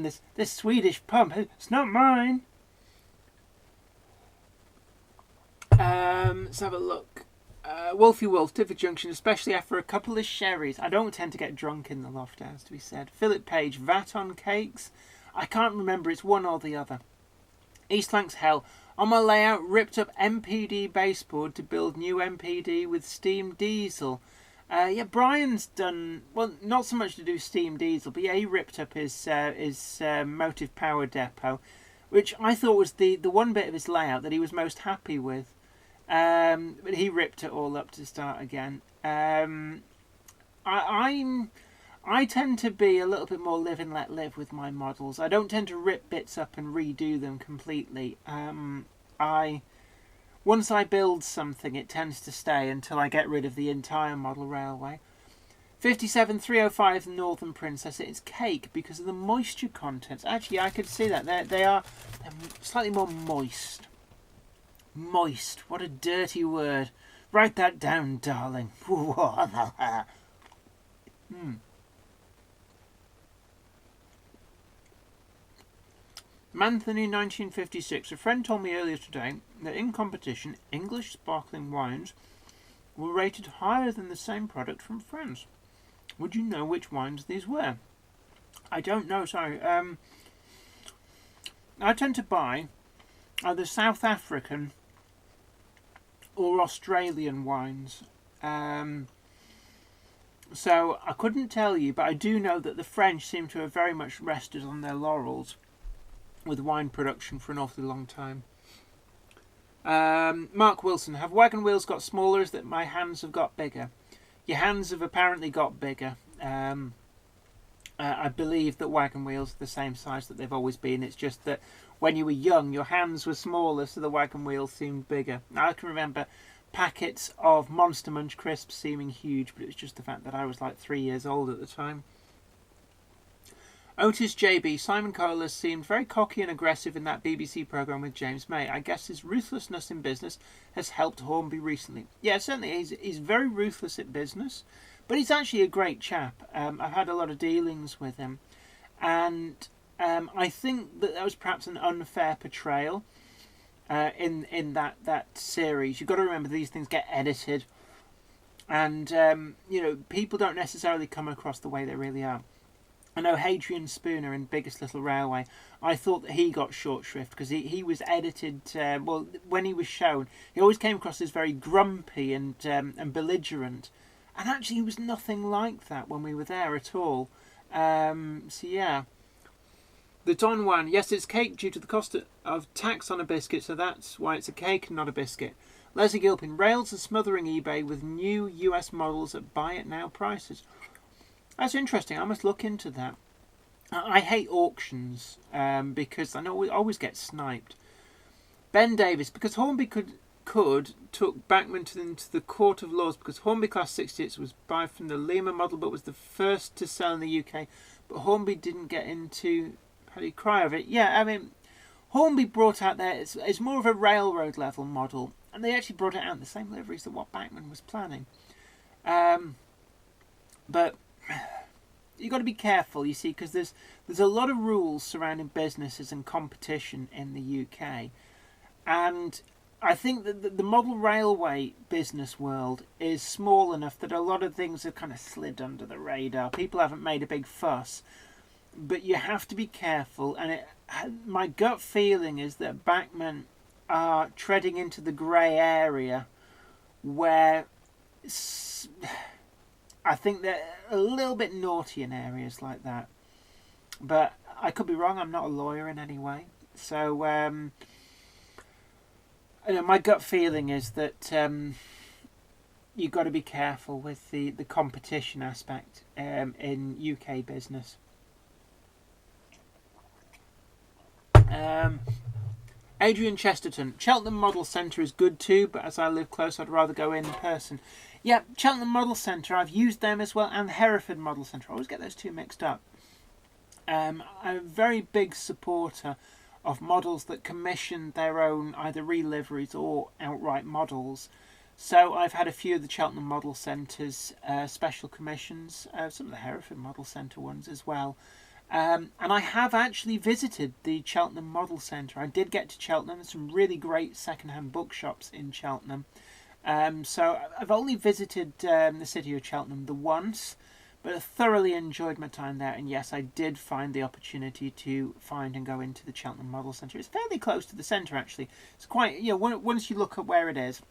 this Swedish pump, it's not mine. Let's have a look. Wolfie Wolf, Tidford Junction, especially after a couple of sherries. I don't tend to get drunk in the loft, as to be said. Philip Page, VAT on cakes. I can't remember, it's one or the other. East Lancs Hell. On my layout, ripped up MPD baseboard to build new MPD with steam diesel. Yeah, Brian's done, well, not so much to do steam diesel, but yeah, he ripped up his motive power depot, which I thought was the one bit of his layout that he was most happy with. But he ripped it all up to start again. I tend to be a little bit more live and let live with my models. I don't tend to rip bits up and redo them completely. Once I build something, it tends to stay until I get rid of the entire model railway. 57305 Northern Princess. It's cake because of the moisture contents. Actually, I could see that. They're slightly more moist. Moist. What a dirty word. Write that down, darling. Manthony 1956. A friend told me earlier today that in competition, English sparkling wines were rated higher than the same product from France. Would you know which wines these were? I don't know, sorry. I tend to buy either South African or Australian wines. So I couldn't tell you, but I do know that the French seem to have very much rested on their laurels with wine production for an awfully long time. Mark Wilson, have wagon wheels got smaller? Is that my hands have got bigger? Your hands have apparently got bigger. I believe that wagon wheels are the same size that they've always been. It's just that when you were young, your hands were smaller, so the wagon wheels seemed bigger. Now, I can remember packets of Monster Munch crisps seeming huge, but it was just the fact that I was like 3 years old at the time. Otis JB, Simon Kohler seemed very cocky and aggressive in that BBC programme with James May. I guess his ruthlessness in business has helped Hornby recently. Yeah, certainly he's very ruthless at business, but he's actually a great chap. I've had a lot of dealings with him, and I think that was perhaps an unfair portrayal in that series. You've got to remember these things get edited, and people don't necessarily come across the way they really are. I know Hadrian Spooner in Biggest Little Railway, I thought that he got short shrift because he was edited, when he was shown, he always came across as very grumpy and belligerent. And actually he was nothing like that when we were there at all. So yeah. The Don Juan, yes, it's cake due to the cost of tax on a biscuit, so that's why it's a cake and not a biscuit. Leslie Gilpin, rails are smothering eBay with new US models at buy it now prices. That's interesting. I must look into that. I hate auctions because I know we always get sniped. Ben Davis, because Hornby took BACHMANN into the Court of Laws because Hornby Class 68 was buy from the Lima model but was the first to sell in the UK. But Hornby didn't get into, how do you cry of it? Yeah, I mean, Hornby brought out there, it's more of a railroad level model. And they actually brought it out in the same liveries that what BACHMANN was planning. But you've got to be careful, you see, because there's a lot of rules surrounding businesses and competition in the UK. And I think that the model railway business world is small enough that a lot of things have kind of slid under the radar. People haven't made a big fuss. But you have to be careful. And my gut feeling is that BACHMANN are treading into the grey area where I think they're a little bit naughty in areas like that. But I could be wrong. I'm not a lawyer in any way. So, my gut feeling is that you've got to be careful with the competition aspect in UK business. Adrian Chesterton, Cheltenham Model Centre is good too, but as I live close, I'd rather go in person. Yeah, Cheltenham Model Centre, I've used them as well, and Hereford Model Centre. I always get those two mixed up. I'm a very big supporter of models that commission their own either reliveries or outright models. So I've had a few of the Cheltenham Model Centre's special commissions, some of the Hereford Model Centre ones as well. And I have actually visited the Cheltenham Model Centre. I did get to Cheltenham. There's some really great second-hand bookshops in Cheltenham. So I've only visited the city of Cheltenham the once, but I thoroughly enjoyed my time there. And yes, I did find the opportunity to find and go into the Cheltenham Model Centre. It's fairly close to the centre, actually. It's quite, once you look at where it is,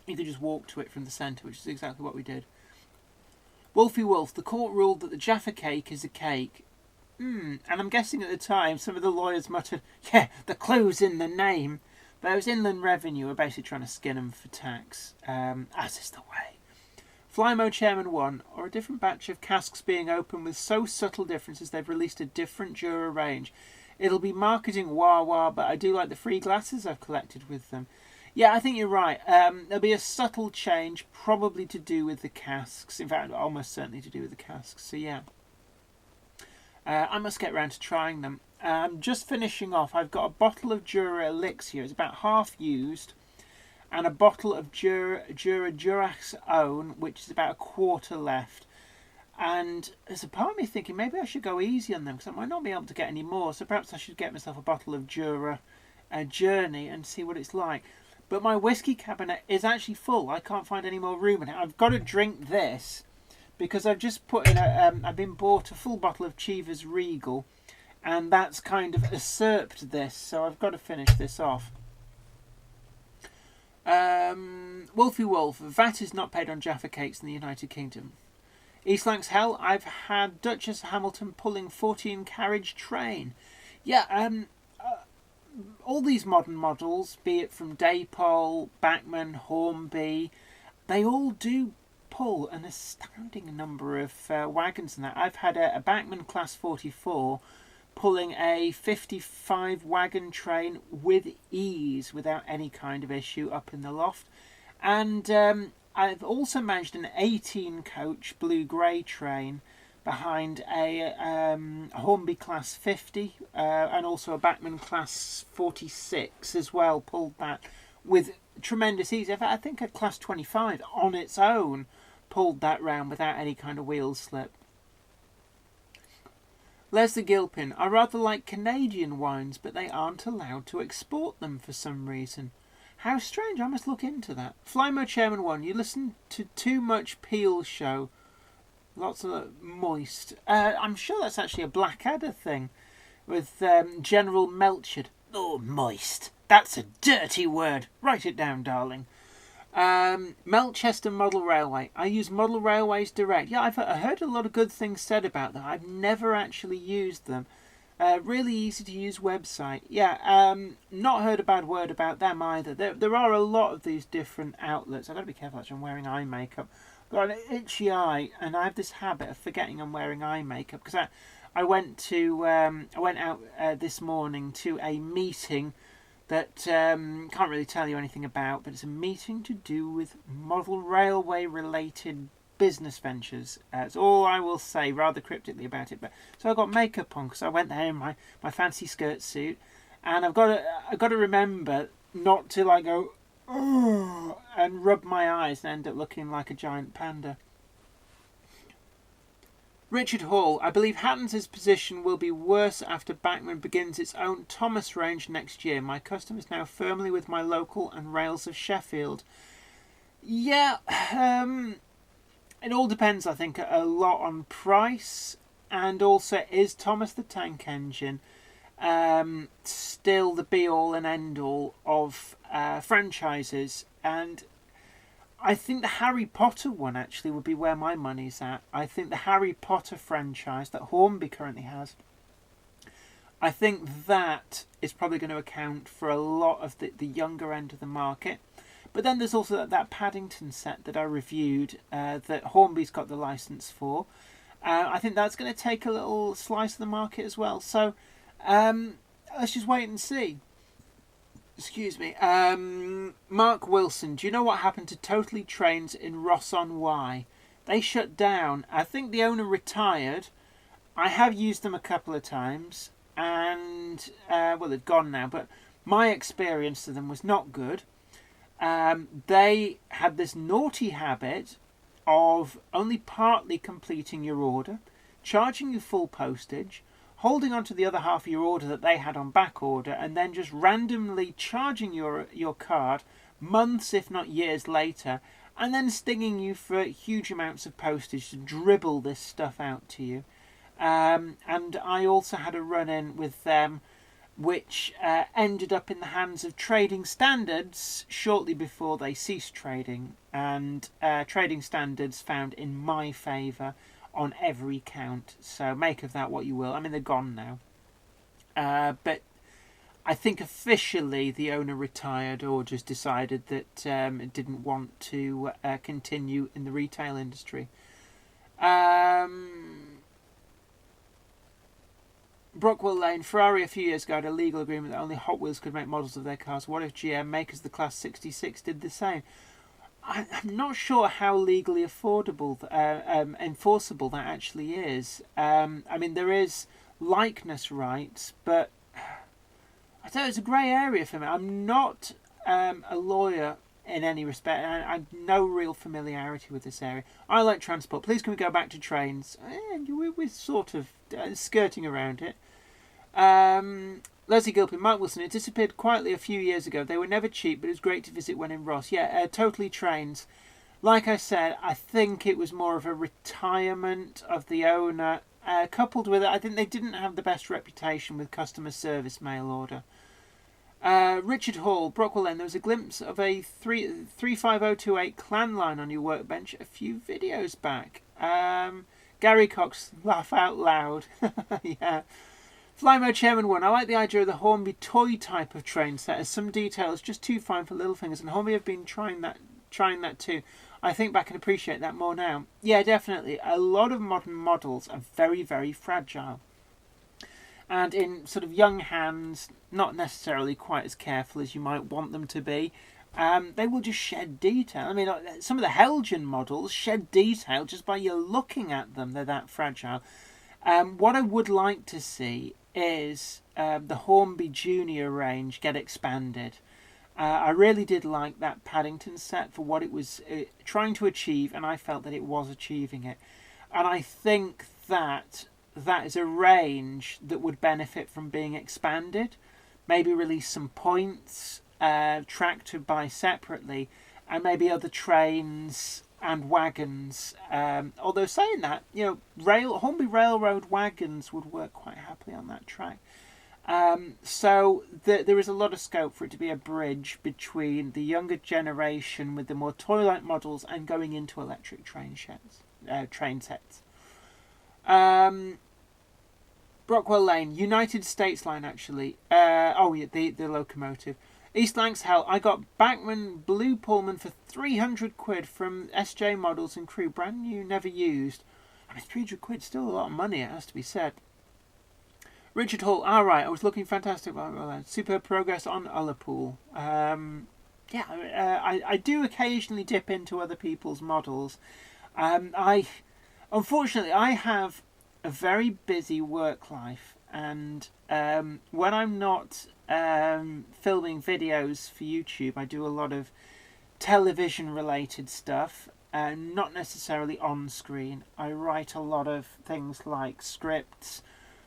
you can just walk to it from the centre, which is exactly what we did. Wolfie Wolf, the court ruled that the Jaffa cake is a cake. And I'm guessing at the time some of the lawyers muttered, yeah, the clue's in the name. But it was Inland Revenue were basically trying to skin them for tax, as is the way. Flymo Chairman 1, or a different batch of casks being opened with so subtle differences they've released a different Jura range. It'll be marketing wah-wah, but I do like the free glasses I've collected with them. Yeah, I think you're right. There'll be a subtle change, probably to do with the casks. In fact, almost certainly to do with the casks. So yeah. I must get round to trying them. Just finishing off, I've got a bottle of Jura Elixir. It's about half used. And a bottle of Jura Durax Own, which is about a quarter left. And there's a part of me thinking maybe I should go easy on them because I might not be able to get any more. So perhaps I should get myself a bottle of Jura Journey and see what it's like. But my whiskey cabinet is actually full. I can't find any more room in it. I've got to drink this. Because I've just put in I've been bought a full bottle of Chivas Regal, and that's kind of usurped this, so I've got to finish this off. Wolfie Wolf, VAT is not paid on Jaffa cakes in the United Kingdom. East Lancs Hell, I've had Duchess Hamilton pulling 14-carriage train. Yeah, all these modern models, be it from Daypol, BACHMANN, Hornby, they all do pull an astounding number of wagons in that. I've had a BACHMANN Class 44 pulling a 55 wagon train with ease without any kind of issue up in the loft. And I've also managed an 18 coach blue-grey train behind a Hornby class 50 and also a BACHMANN class 46 as well, pulled that with tremendous ease. In fact, I think a class 25 on its own pulled that round without any kind of wheel slip. Leslie Gilpin, I rather like Canadian wines, but they aren't allowed to export them for some reason. How strange, I must look into that. Flymo Chairman 1, you listen to too much Peel show. Lots of moist. I'm sure that's actually a Blackadder thing with General Melchard. Oh, moist. That's a dirty word. Write it down, darling. Melchester Model Railway. I use Model Railways Direct. Yeah, I've heard a lot of good things said about them. I've never actually used them. Really easy to use website. Yeah, not heard a bad word about them either. There are a lot of these different outlets. I've got to be careful actually. I'm wearing eye makeup. I've got an itchy eye, and I have this habit of forgetting I'm wearing eye makeup because I went out this morning to a meeting that can't really tell you anything about, but it's a meeting to do with model railway related business ventures. That's all I will say, rather cryptically about it. But so I got makeup on because I went there in my fancy skirt suit, and I've got to remember not to like go oh, and rub my eyes and end up looking like a giant panda. Richard Hall, I believe Hatton's position will be worse after BACHMANN begins its own Thomas range next year. My custom is now firmly with my local and Rails of Sheffield. Yeah, it all depends, I think, a lot on price, and also is Thomas the Tank Engine still the be-all and end-all of franchises? And I think the Harry Potter one actually would be where my money's at. I think the Harry Potter franchise that Hornby currently has, I think that is probably going to account for a lot of the younger end of the market. But then there's also that Paddington set that I reviewed that Hornby's got the license for. I think that's going to take a little slice of the market as well. So let's just wait and see. Excuse me. Mark Wilson, do you know what happened to Totally Trains in Ross-on-Wye? They shut down. I think the owner retired. I have used them a couple of times, and well, they're gone now, but my experience of them was not good. They had this naughty habit of only partly completing your order, charging you full postage, holding on to the other half of your order that they had on back order, and then just randomly charging your card months, if not years later, and then stinging you for huge amounts of postage to dribble this stuff out to you. And I also had a run-in with them which ended up in the hands of Trading Standards shortly before they ceased trading, and Trading Standards found in my favour on every count. So make of that what you will. I mean, they're gone now. But I think officially the owner retired or just decided that it didn't want to continue in the retail industry. Brockwell Lane, Ferrari a few years ago had a legal agreement that only Hot Wheels could make models of their cars. What if GM makers of the Class 66 did the same? I'm not sure how legally enforceable that actually is. I mean, there is likeness rights, but I don't know, it's a grey area for me. I'm not a lawyer in any respect, and I have no real familiarity with this area. I like transport. Please can we go back to trains? We're sort of skirting around it. Leslie Gilpin, Mark Wilson, it disappeared quietly a few years ago. They were never cheap, but it was great to visit when in Ross. Yeah, Totally Trains. Like I said, I think it was more of a retirement of the owner, coupled with it, I think they didn't have the best reputation with customer service mail order. Richard Hall, Brockwell Lane, there was a glimpse of a 35028 clan line on your workbench a few videos back. Gary Cox, laugh out loud. Yeah. Flymo Chairman 1, I like the idea of the Hornby toy type of train set as some details just too fine for little fingers, and Hornby have been trying that too. I think back and appreciate that more now. Yeah, definitely. A lot of modern models are very, very fragile. and in sort of young hands, not necessarily quite as careful as you might want them to be, they will just shed detail. I mean, some of the Helgen models shed detail just by you looking at them. They're that fragile. What I would like to see is the Hornby Junior range get expanded. I really did like that Paddington set for what it was trying to achieve, and I felt that it was achieving it. And I think that is a range that would benefit from being expanded. Maybe release some points, tracked to buy separately, and maybe other trains and wagons. Although saying that, Hornby Railroad wagons would work quite happily on that track. So there is a lot of scope for it to be a bridge between the younger generation with the more toy-like models and going into electric train sets. Brockwell Lane, United States line actually. The locomotive. East Lancs Hell. I got BACHMANN Blue Pullman for 300 quid from SJ Models and Crew, brand new, never used. I mean, 300 quid, still a lot of money, it has to be said. Richard Hall, right, I was looking fantastic. Superb progress on Ullapool. I do occasionally dip into other people's models. Unfortunately, I have a very busy work life, and when I'm not filming videos for YouTube, I do a lot of television-related stuff, not necessarily on screen. I write a lot of things like scripts,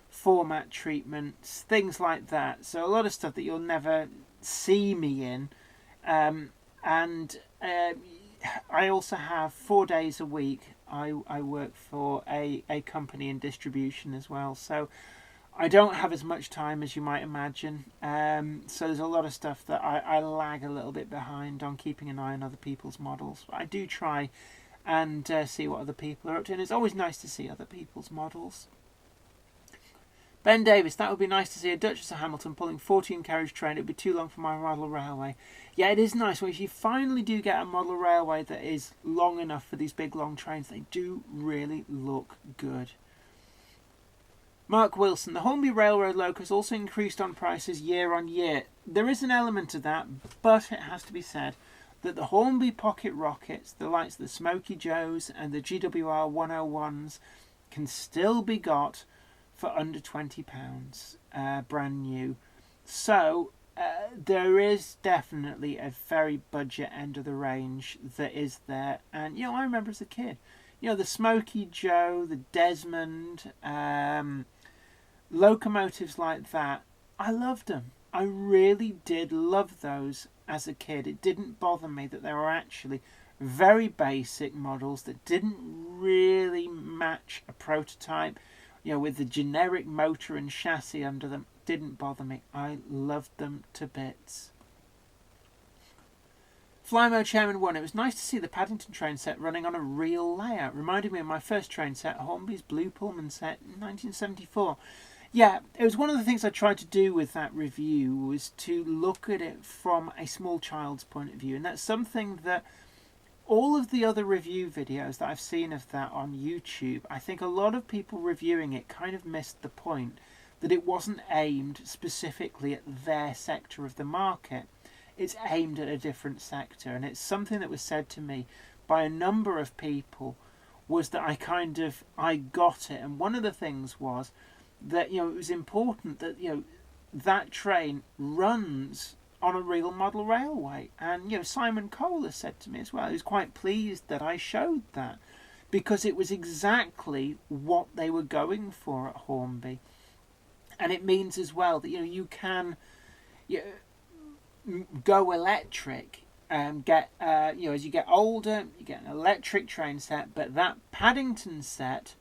format treatments, things like that. So a lot of stuff that you'll never see me in. And I also have 4 days a week. I work for a company in distribution as well. So I don't have as much time as you might imagine. So there's a lot of stuff that I lag a little bit behind on, keeping an eye on other people's models. But I do try and see what other people are up to. And it's always nice to see other people's models. Ben Davis, that would be nice to see a Duchess of Hamilton pulling 14 carriage train. It would be too long for my model railway. Yeah, it is nice. When you finally do get a model railway that is long enough for these big long trains, they do really look good. Mark Wilson, the Hornby Railroad locos also increased on prices year on year. There is an element to that, but it has to be said that the Hornby Pocket Rockets, the likes of the Smoky Joes and the GWR 101s, can still be got for under £20, brand new. So there is definitely a very budget end of the range that is there. And I remember as a kid, the Smoky Joe, the Desmond, locomotives like that. I loved them. I really did love those as a kid. It didn't bother me that they were actually very basic models that didn't really match a prototype. With the generic motor and chassis under them, didn't bother me. I loved them to bits. Flymo Chairman 1. It was nice to see the Paddington train set running on a real layout. Reminded me of my first train set, Hornby's Blue Pullman set in 1974. Yeah, it was one of the things I tried to do with that review, was to look at it from a small child's point of view. And that's something that all of the other review videos that I've seen of that on YouTube, I think a lot of people reviewing it kind of missed the point that it wasn't aimed specifically at their sector of the market. It's aimed at a different sector, and it's something that was said to me by a number of people, was that I got it. And one of the things was that it was important that that train runs on a real model railway. And Simon Cole has said to me as well, he was quite pleased that I showed that, because it was exactly what they were going for at Hornby. And it means as well that you can go electric and get as you get older, you get an electric train set, but that Paddington set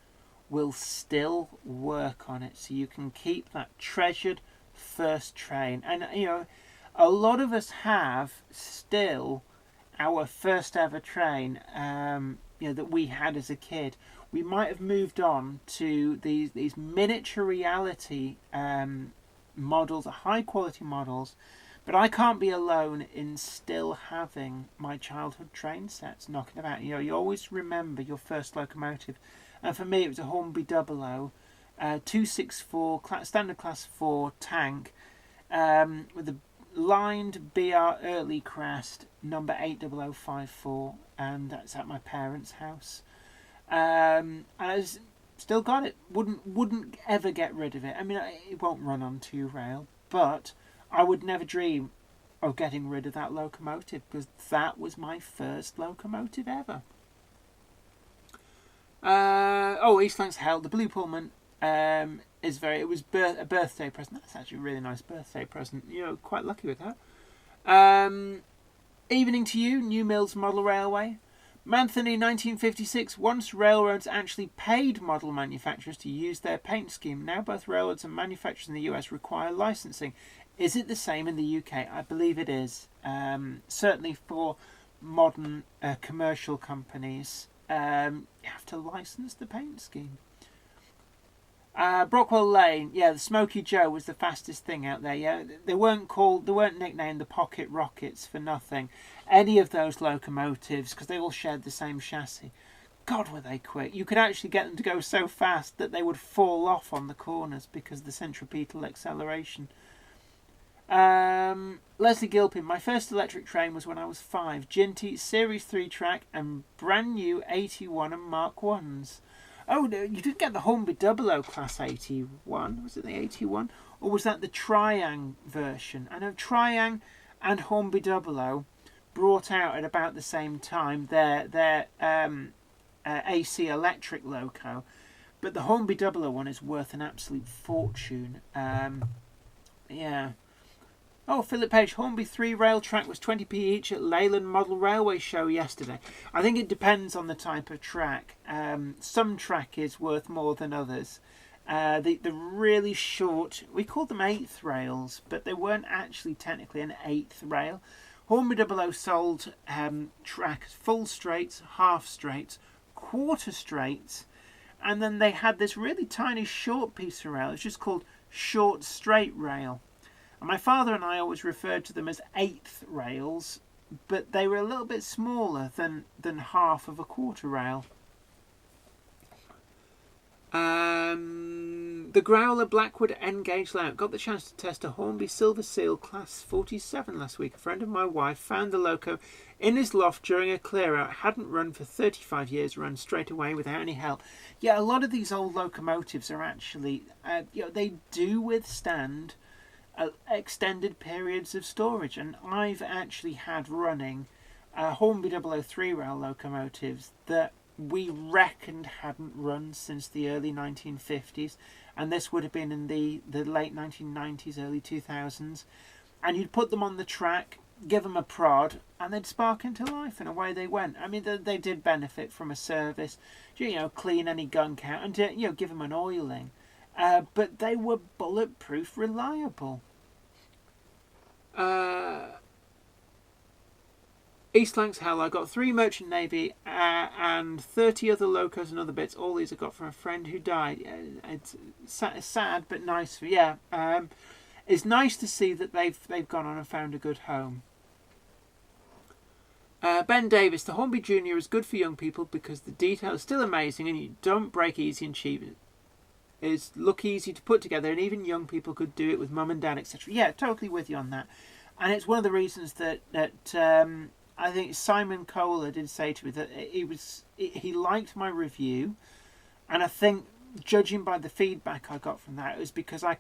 will still work on it, so you can keep that treasured first train. And a lot of us have still our first ever train that we had as a kid. We might have moved on to these miniature reality models, high quality models, but I can't be alone in still having my childhood train sets knocking about. You always remember your first locomotive, and for me it was a Hornby 00. 264 standard class 4 tank with a lined BR Early crest number 80054, and that's at my parents' house. And I still got it. Wouldn't ever get rid of it. I mean, it won't run on 2 rail, but I would never dream of getting rid of that locomotive because that was my first locomotive ever. East Lancs Hell, the Blue Pullman is it was a birthday present. That's actually a really nice birthday present. You're quite lucky with that. Evening to you, New Mills Model Railway. Manthony 1956, once railroads actually paid model manufacturers to use their paint scheme. Now both railroads and manufacturers in the US require licensing. Is it the same in the UK? I believe it is. Certainly for modern commercial companies, you have to license the paint scheme. Brockwell Lane, yeah, the Smoky Joe was the fastest thing out there. Yeah, they weren't nicknamed the Pocket Rockets for nothing. Any of those locomotives, because they all shared the same chassis. God, were they quick! You could actually get them to go so fast that they would fall off on the corners because of the centripetal acceleration. Leslie Gilpin, my first electric train was when I was 5. Ginty, Series 3 track, and brand new 81 and Mark 1s. Oh, no, you didn't get the Hornby 00 Class 81. Was it the 81? Or was that the Triang version? I know Triang and Hornby 00 brought out at about the same time their AC electric loco. But the Hornby 00 one is worth an absolute fortune. Yeah. Oh, Philip Page, Hornby 3 rail track was 20p each at Leyland Model Railway Show yesterday. I think it depends on the type of track. Some track is worth more than others. The really short, we called them 8th rails, but they weren't actually technically an 8th rail. Hornby 00 sold tracks, full straights, half straights, quarter straights, and then they had this really tiny short piece of rail. It's just called short straight rail. And my father and I always referred to them as 8th rails, but they were a little bit smaller than half of a quarter rail. The Growler Blackwood N-gauge layout. Got the chance to test a Hornby Silver Seal Class 47 last week. A friend of my wife found the loco in his loft during a clear-out. Hadn't run for 35 years, run straight away without any help. Yeah, a lot of these old locomotives are actually, they do withstand extended periods of storage, and I've actually had running Hornby 003 rail locomotives that we reckoned hadn't run since the early 1950s, and this would have been in the late 1990s, early 2000s, and you'd put them on the track, give them a prod, and they'd spark into life, and away they went. I mean, they did benefit from a service, clean any gunk out, and give them an oiling. But they were bulletproof reliable. East Lancs Hell, I got 3 Merchant Navy and 30 other locos and other bits. All these I got from a friend who died. It's sad but nice. It's nice to see that they've gone on and found a good home. Ben Davis, the Hornby Junior is good for young people because the detail is still amazing and you don't break easy and cheap. It's look easy to put together, and even young people could do it with mum and dad, etc. Yeah, totally with you on that. And it's one of the reasons that I think Simon Kohler did say to me that he liked my review, and I think judging by the feedback I got from that, it was because I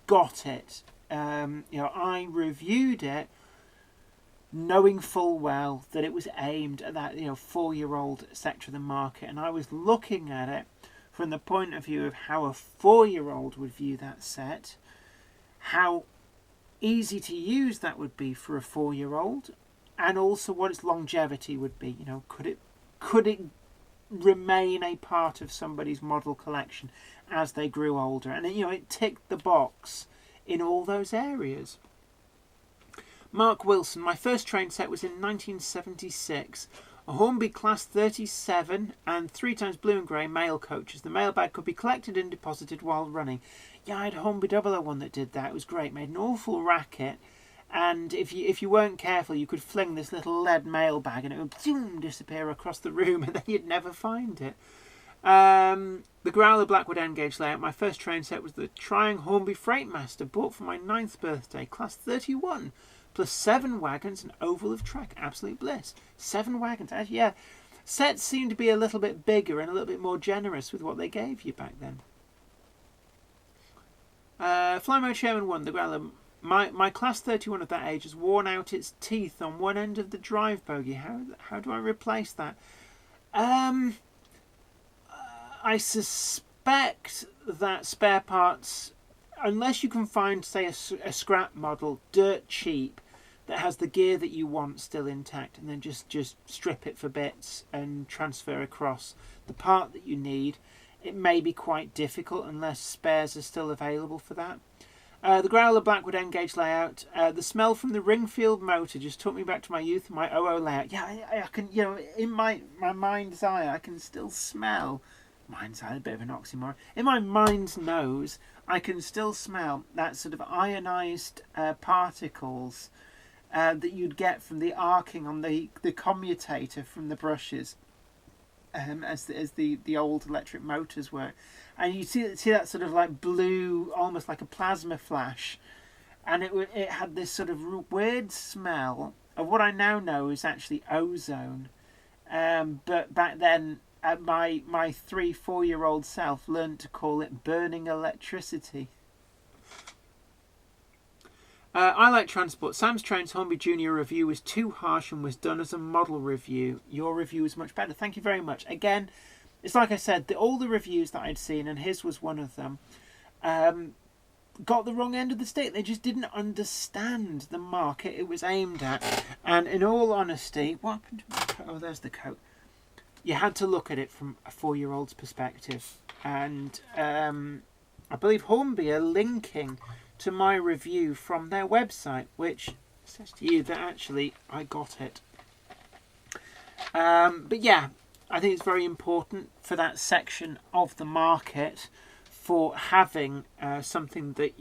got it. I reviewed it knowing full well that it was aimed at that 4-year-old sector of the market, and I was looking at it from the point of view of how a 4-year-old would view that set, how easy to use that would be for a 4-year-old, and also what its longevity would be. Could it remain a part of somebody's model collection as they grew older? And it ticked the box in all those areas. Mark Wilson, my first train set was in 1976. A Hornby Class 37 and 3 times blue and grey mail coaches. The mailbag could be collected and deposited while running. Yeah, I had a Hornby 001 that did that. It was great. Made an awful racket. And if you weren't careful, you could fling this little lead mailbag and it would zoom disappear across the room and then you'd never find it. The Growler Blackwood N-gauge layout. My first train set was the Triang Hornby Freightmaster, bought for my 9th birthday, class 31, plus 7 wagons and oval of track. Absolute bliss. 7 wagons. Yeah. Sets seem to be a little bit bigger and a little bit more generous with what they gave you back then. Fly Mode Chairman 1, the Growler. My class 31 of that age has worn out its teeth on one end of the drive bogie. How do I replace that? I suspect that spare parts, unless you can find, say, a scrap model, dirt cheap, that has the gear that you want still intact, and then just strip it for bits and transfer across the part that you need, it may be quite difficult unless spares are still available for that. The Growler Blackwood N-gauge layout. The smell from the Ringfield motor just took me back to my youth and my OO layout. Yeah, I can, in my mind's eye, I can still smell. Mind's eye, a bit of an oxymoron. In my mind's nose, I can still smell that sort of ionized particles that you'd get from the arcing on the commutator from the brushes, as the old electric motors were. And you see that sort of like blue, almost like a plasma flash, and it had this sort of weird smell of what I now know is actually ozone. But back then, my 3-4-year-old self learned to call it burning electricity. I like transport. Sam's Trains Hornby Junior review was too harsh and was done as a model review. Your review is much better. Thank you very much. Again, it's like I said, all the reviews that I'd seen, and his was one of them, got the wrong end of the stick. They just didn't understand the market it was aimed at. And in all honesty, what happened to my coat? Oh, there's the coat. You had to look at it from a 4-year-old's perspective. And I believe Hornby are linking to my review from their website, which says to you that actually I got it. But yeah, I think it's very important for that section of the market for having something that,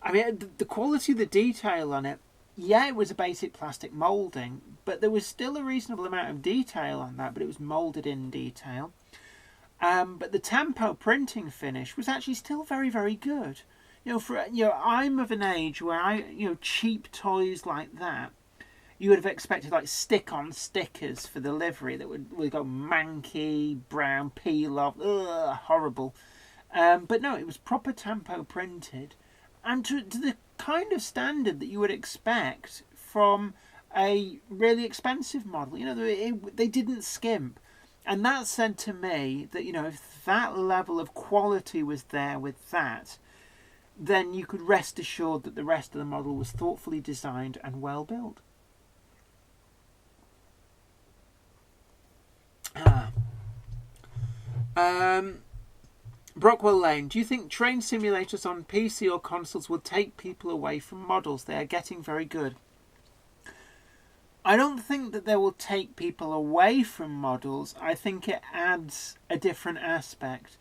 I mean, the quality of the detail on it, yeah, it was a basic plastic moulding, but there was still a reasonable amount of detail on that, but it was moulded in detail. But the tempo printing finish was actually still very, very good. I'm of an age where cheap toys like that, you would have expected like stick-on stickers for the livery that would go manky, brown, peel off, horrible. But no, it was proper tempo printed, and to the kind of standard that you would expect from a really expensive model. They didn't skimp, and that said to me that if that level of quality was there with that, then you could rest assured that the rest of the model was thoughtfully designed and well built. Brockwell Lane, do you think train simulators on PC or consoles will take people away from models? They are getting very good. I don't think that they will take people away from models. I think it adds a different aspect.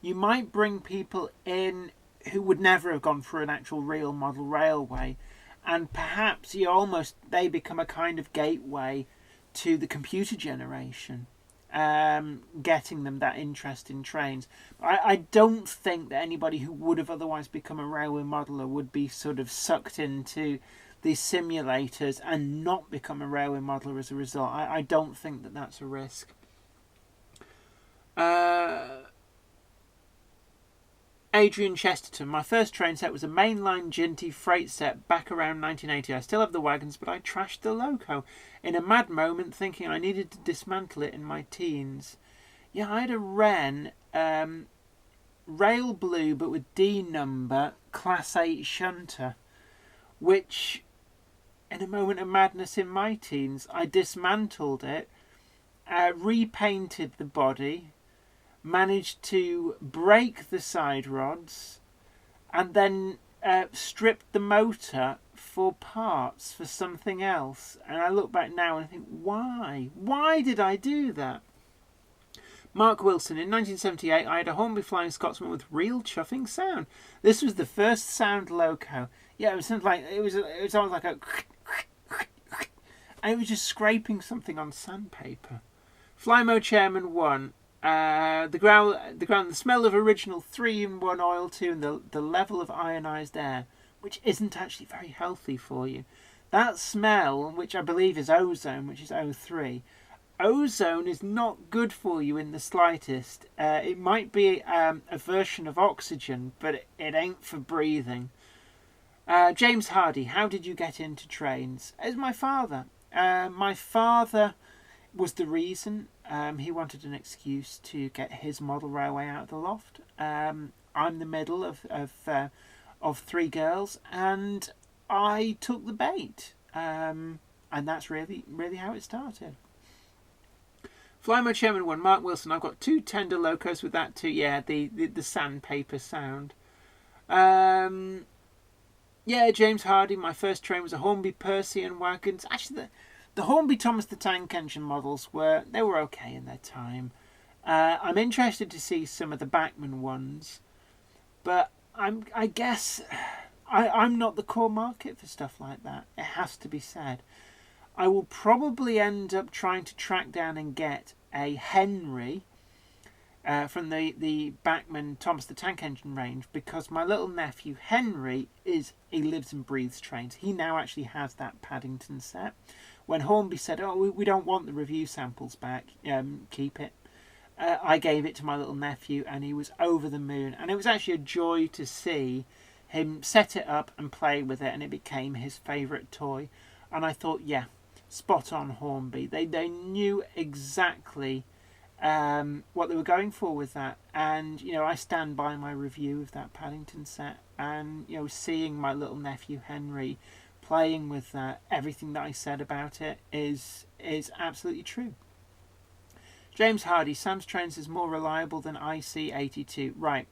You might bring people in who would never have gone for an actual real model railway, and perhaps they become a kind of gateway to the computer generation, getting them that interest in trains. I don't think that anybody who would have otherwise become a railway modeller would be sort of sucked into these simulators and not become a railway modeller as a result. I don't think that that's a risk. Adrian Chesterton, my first train set was a mainline Ginty freight set back around 1980. I still have the wagons, but I trashed the loco in a mad moment, thinking I needed to dismantle it in my teens. Yeah, I had a Wren, rail blue but with D number, class 8 shunter, which in a moment of madness in my teens, I dismantled it, repainted the body, managed to break the side rods, and then stripped the motor for parts for something else. And I look back now and I think, why? Why did I do that? Mark Wilson, in 1978, I had a Hornby Flying Scotsman with real chuffing sound. This was the first sound loco. Yeah, it was something like it was almost like a, and it was just scraping something on sandpaper. Fly Mode Chairman 1. the smell of original 3-in-1 oil too, and the level of ionised air, which isn't actually very healthy for you. That smell, which I believe is ozone, which is O3, ozone is not good for you in the slightest. It might be a version of oxygen, but it ain't for breathing. James Hardy, how did you get into trains? It's my father. My father was the reason. He wanted an excuse to get his model railway out of the loft. I'm the middle of 3 girls, and I took the bait. And that's really how it started. Flymo Chairman 1, Mark Wilson. I've got 2 tender locos with that too. Yeah, the sandpaper sound. Yeah, James Hardy. My first train was a Hornby Percy and wagons. Actually, the Hornby Thomas the Tank Engine models were okay in their time. I'm interested to see some of the BACHMANN ones, but I guess I'm not the core market for stuff like that. It has to be said. I will probably end up trying to track down and get a Henry from the BACHMANN Thomas the Tank Engine range, because my little nephew Henry he lives and breathes trains. He now actually has that Paddington set. When Hornby said, "Oh, we don't want the review samples back, keep it," I gave it to my little nephew, and he was over the moon. And it was actually a joy to see him set it up and play with it, and it became his favourite toy. And I thought, yeah, spot on, Hornby. They knew exactly what they were going for with that. And I stand by my review of that Paddington set, and seeing my little nephew Henry playing with that, everything that I said about it is absolutely true. James Hardy, Sam's Trains is more reliable than IC82. Right.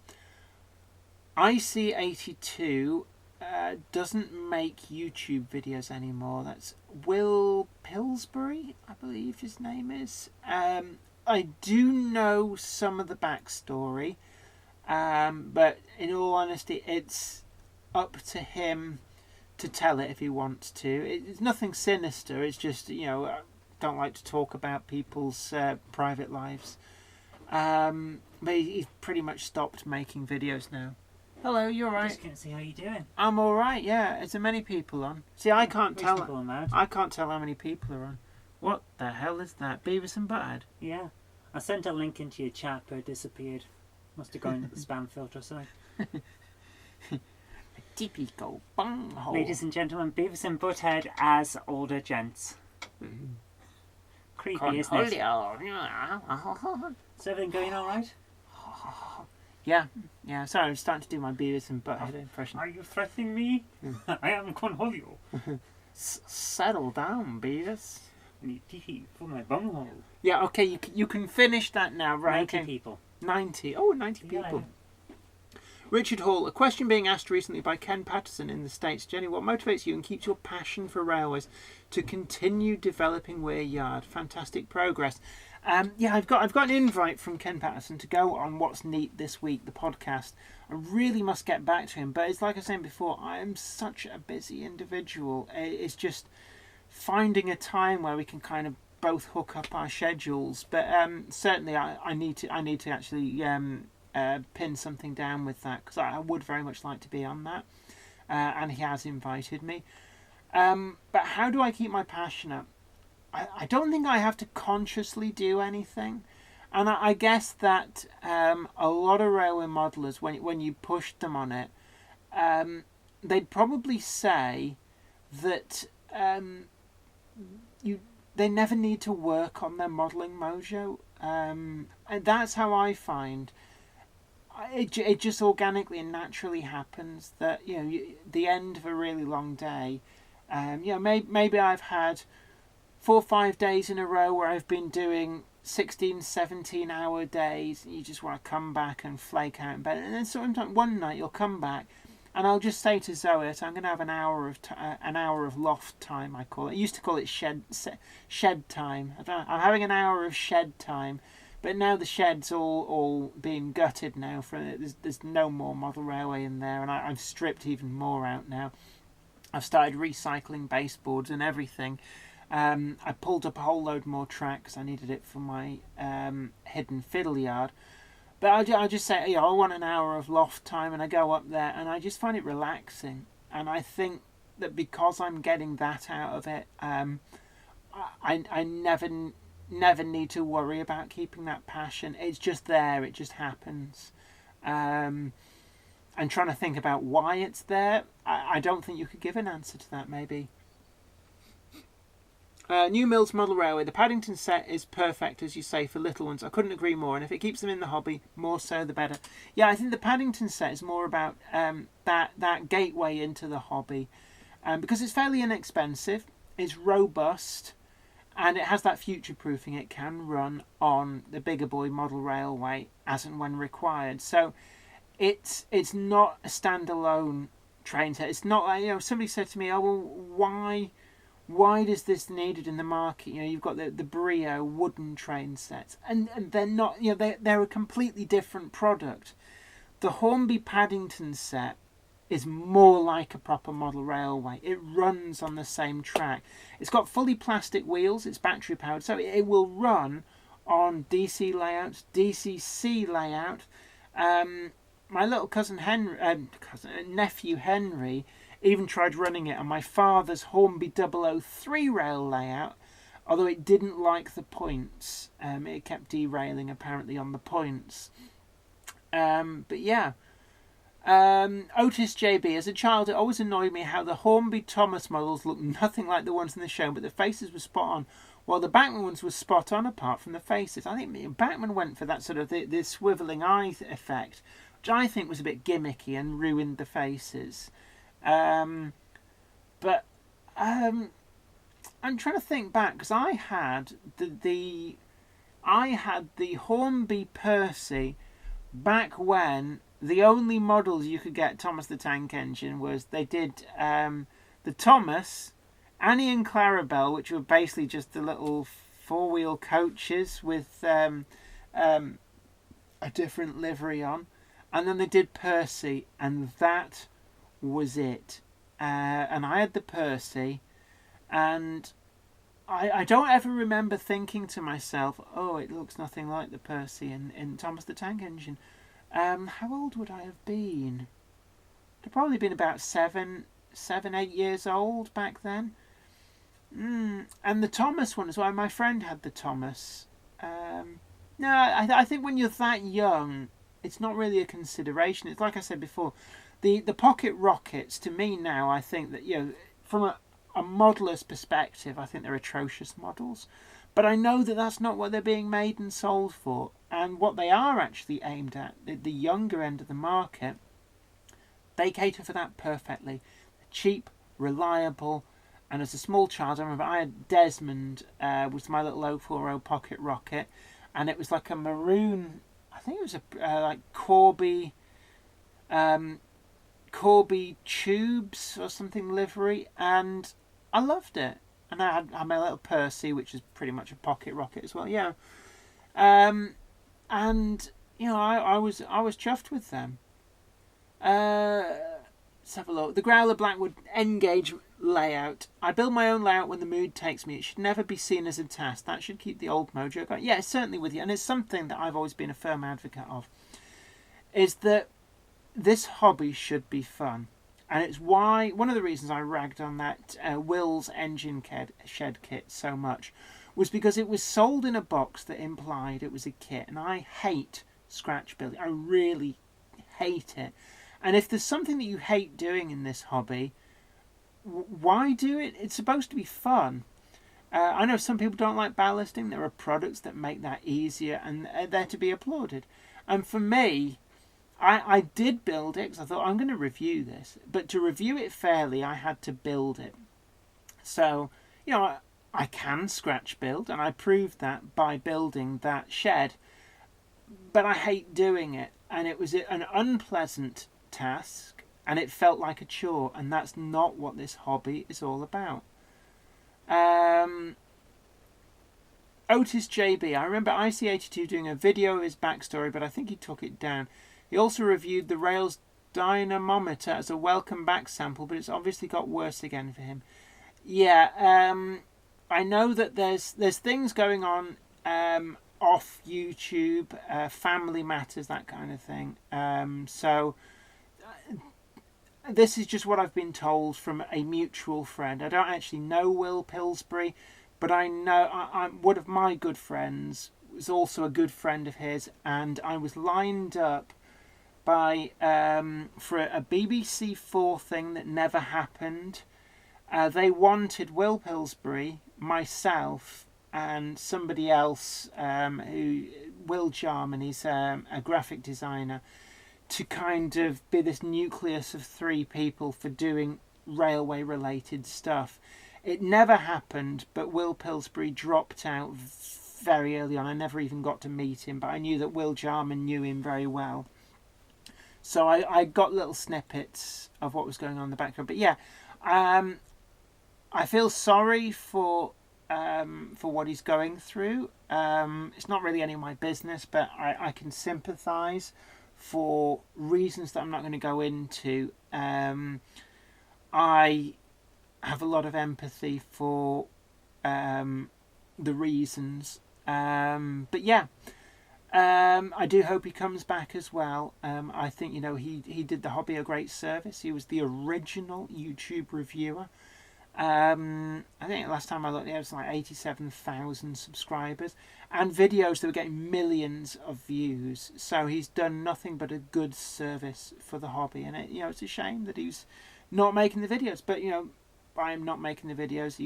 IC82 doesn't make YouTube videos anymore. That's Will Pillsbury, I believe his name is. I do know some of the backstory, but in all honesty, it's up to him to tell it if he wants to. It's nothing sinister. It's just, I don't like to talk about people's private lives. But he's pretty much stopped making videos now. Hello, you alright? Just can't see how you're doing. I'm alright, yeah. Is there many people on? See, I can't tell. Amount. I can't tell how many people are on. What the hell is that? Beavis and Butthead? Yeah. I sent a link into your chat, but it disappeared. Must have gone into the spam filter or something. Typical bunghole. Ladies and gentlemen, Beavis and Butthead as older gents. Creepy, isn't it? Is everything going alright? Yeah. Sorry, I'm starting to do my Beavis and Butthead impression. Are you threatening me? I am Cornholio. Settle down, Beavis. I need pee for my bunghole. Yeah, okay, you can finish that now, right? 90 okay. people. 90. Oh, 90 people. Yeah. Richard Hall, a question being asked recently by Ken Patterson in the States. Jenny, what motivates you and keeps your passion for railways to continue developing Weir Yard? Fantastic progress. Yeah, I've got an invite from Ken Patterson to go on What's Neat this week, the podcast. I really must get back to him, but it's like I was saying before, I am such a busy individual. It's just finding a time where we can kind of both hook up our schedules. But certainly, I need to actually pin something down with that, because I would very much like to be on that, and he has invited me. But how do I keep my passion up? I don't think I have to consciously do anything, and I guess that a lot of railway modelers, when you push them on it, they'd probably say that they never need to work on their modelling mojo, and that's how I find it just organically and naturally happens that the end of a really long day, maybe I've had 4 or 5 days in a row where I've been doing 16, 17 hour days, and you just want to come back and flake out in bed. And then sometimes one night you'll come back, and I'll just say to Zoe, I'm going to have an hour of loft time, I call it. I used to call it shed time. I'm having an hour of shed time, but now the shed's all being gutted now. There's no more model railway in there, and I've stripped even more out now. I've started recycling baseboards and everything. I pulled up a whole load more track because I needed it for my hidden fiddle yard. But I just say, I want an hour of loft time, and I go up there, and I just find it relaxing. And I think that because I'm getting that out of it, I never need to worry about keeping that passion. It's just there. It just happens. And trying to think about why it's there, I don't think you could give an answer to that, maybe. New Mills Model Railway. The Paddington set is perfect, as you say, for little ones. I couldn't agree more. And if it keeps them in the hobby, more so the better. Yeah, I think the Paddington set is more about that gateway into the hobby. Because it's fairly inexpensive, it's robust, and it has that future-proofing. It can run on the bigger boy model railway as and when required. So it's not a standalone train set. It's not like, somebody said to me, oh, well, why does this needed in the market? You've got the Brio wooden train sets, and they're not, they're a completely different product. The Hornby Paddington set is more like a proper model railway. It runs on the same track. It's got fully plastic wheels. It's battery powered, so it will run on DC layouts, DCC layout. My little nephew Henry even tried running it on my father's Hornby 003 rail layout, although it didn't like the points. It kept derailing apparently on the points. But yeah. Otis JB, as a child, it always annoyed me how the Hornby Thomas models looked nothing like the ones in the show, but the faces were spot on, while the Bachmann ones were spot on apart from the faces. I think Bachmann went for that sort of the swivelling eye effect, which I think was a bit gimmicky and ruined the faces. But I'm trying to think back, because I had the Hornby Percy back when the only models you could get Thomas the Tank Engine was they did the Thomas, Annie and Clarabelle, which were basically just the little four-wheel coaches with a different livery on, and then they did Percy, and that was it. And I had the Percy, and I don't ever remember thinking to myself, oh, it looks nothing like the Percy in Thomas the Tank Engine. How old would I have been? I'd probably been about 7, 8 years old back then. And the Thomas one as well. My friend had the Thomas. No, I think when you're that young, it's not really a consideration. It's like I said before, the pocket rockets, to me now, I think that, from a modeller's perspective, I think they're atrocious models. But I know that that's not what they're being made and sold for. And what they are actually aimed at, the younger end of the market, they cater for that perfectly. Cheap, reliable, and as a small child, I remember I had Desmond, was my little 040 pocket rocket, and it was like a maroon, I think it was like Corby tubes or something livery, and I loved it. And I had my little Percy, which is pretty much a pocket rocket as well. Yeah, and I was chuffed with them. Let's have a look. The Growler Blackwood N-gauge layout. I build my own layout when the mood takes me. It should never be seen as a task. That should keep the old mojo going. Yeah, certainly with you, and it's something that I've always been a firm advocate of. Is that this hobby should be fun. And it's why, one of the reasons I ragged on that Will's engine shed kit so much was because it was sold in a box that implied it was a kit. And I hate scratch building. I really hate it. And if there's something that you hate doing in this hobby, why do it? It's supposed to be fun. I know some people don't like ballasting. There are products that make that easier, and they're to be applauded. And for me, I did build it because I thought I'm going to review this. But to review it fairly, I had to build it. So, I can scratch build, and I proved that by building that shed. But I hate doing it, and it was an unpleasant task, and it felt like a chore, and that's not what this hobby is all about. Otis JB, I remember IC82 doing a video of his backstory, but I think he took it down. He also reviewed the Rails dynamometer as a welcome back sample, but it's obviously got worse again for him. Yeah, I know that there's things going on off YouTube, family matters, that kind of thing. So this is just what I've been told from a mutual friend. I don't actually know Will Pillsbury, but I know I'm one of my good friends was also a good friend of his, and I was lined up by for a BBC4 thing that never happened. They wanted Will Pillsbury, myself, and somebody else, who Will Jarman, he's a graphic designer, to kind of be this nucleus of 3 people for doing railway related stuff. It never happened, but Will Pillsbury dropped out very early on. I never even got to meet him, but I knew that Will Jarman knew him very well. So I got little snippets of what was going on in the background. But yeah, I feel sorry for what he's going through. It's not really any of my business, but I can sympathise for reasons that I'm not going to go into. I have a lot of empathy for the reasons. But yeah, I do hope he comes back as well. I think, he did the hobby a great service. He was the original YouTube reviewer. I think last time I looked, there was like 87,000 subscribers and videos that were getting millions of views. So he's done nothing but a good service for the hobby, and it's a shame that he's not making the videos. But by him not making the videos,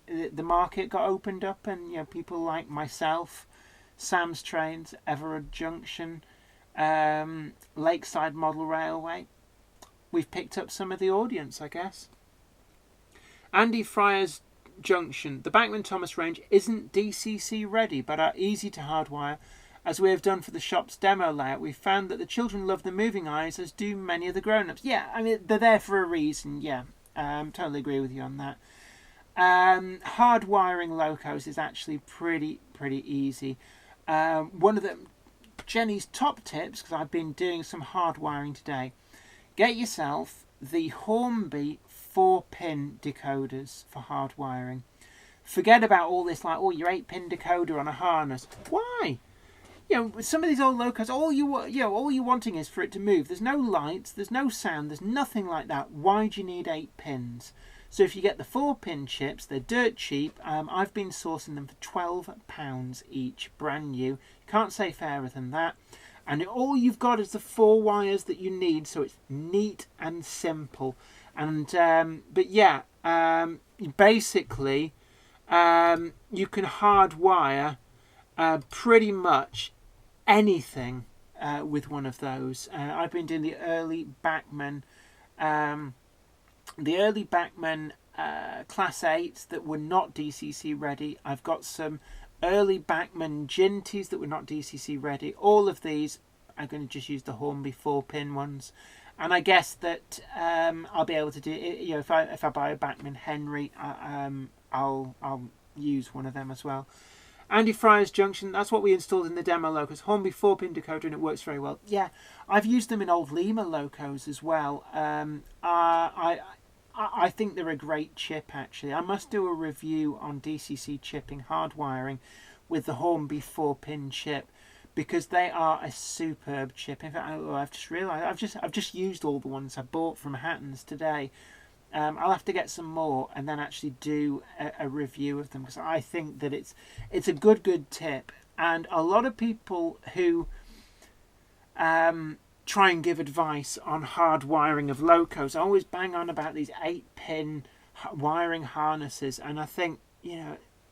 the market got opened up, and people like myself, Sam's Trains, Everard Junction, Lakeside Model Railway, we've picked up some of the audience, I guess. Andy Fryer's Junction. The Bachmann Thomas range isn't DCC ready, but are easy to hardwire, as we have done for the shop's demo layout. We've found that the children love the moving eyes, as do many of the grown-ups. Yeah, I mean, they're there for a reason, yeah. Totally agree with you on that. Hardwiring locos is actually pretty easy. One of Jenny's top tips, because I've been doing some hardwiring today, get yourself the Hornby 4-pin decoders for hardwiring. Forget about all this your 8-pin decoder on a harness. Why? Some of these old locos, all you're wanting is for it to move. There's no lights, there's no sound, there's nothing like that. Why do you need 8 pins? So if you get the 4-pin chips, they're dirt cheap. I've been sourcing them for £12 each, brand new. You can't say fairer than that. And all you've got is the 4 wires that you need, so it's neat and simple. And but yeah, basically, you can hardwire pretty much anything with one of those. I've been doing the early BACHMANN, Class 8s that were not DCC ready. I've got some early BACHMANN Ginties that were not DCC ready. All of these, I'm going to just use the Hornby 4-pin ones. And I guess that I'll be able to do, if I buy a BACHMANN Henry, I'll use one of them as well. Andy Fryer's Junction, that's what we installed in the demo locos. Hornby 4-pin decoder, and it works very well. Yeah, I've used them in old Lima locos as well. I think they're a great chip, actually. I must do a review on DCC chipping, hardwiring with the Hornby 4-pin chip, because they are a superb chip. In fact, I've just realised I've just used all the ones I bought from Hatton's today. I'll have to get some more and then actually do a review of them, because I think that it's a good tip. And a lot of people who try and give advice on hard wiring of locos always bang on about these 8-pin wiring harnesses, and I think,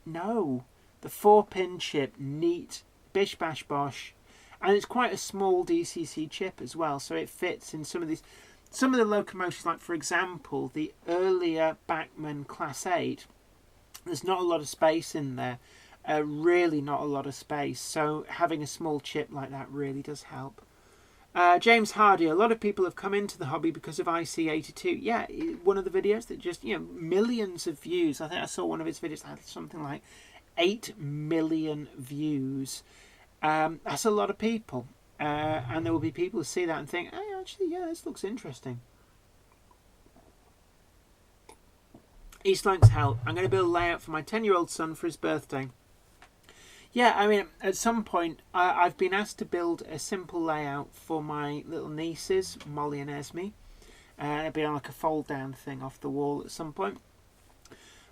no, the 4-pin chip, neat, bish bash bosh, and it's quite a small DCC chip as well, so it fits in some of the locomotives. Like, for example, the earlier BACHMANN Class 8, there's not a lot of space in there, really not a lot of space, so having a small chip like that really does help. James Hardy, a lot of people have come into the hobby because of IC82. Yeah, one of the videos that just, millions of views. I think I saw one of his videos that had something like 8 million views. That's a lot of people. And there will be people who see that and think, hey, actually, yeah, this looks interesting. East Lancs Hell. I'm going to build a layout for my 10-year-old son for his birthday. Yeah, I mean, at some point, I've been asked to build a simple layout for my little nieces, Molly and Esme. It'll be on like a fold-down thing off the wall at some point.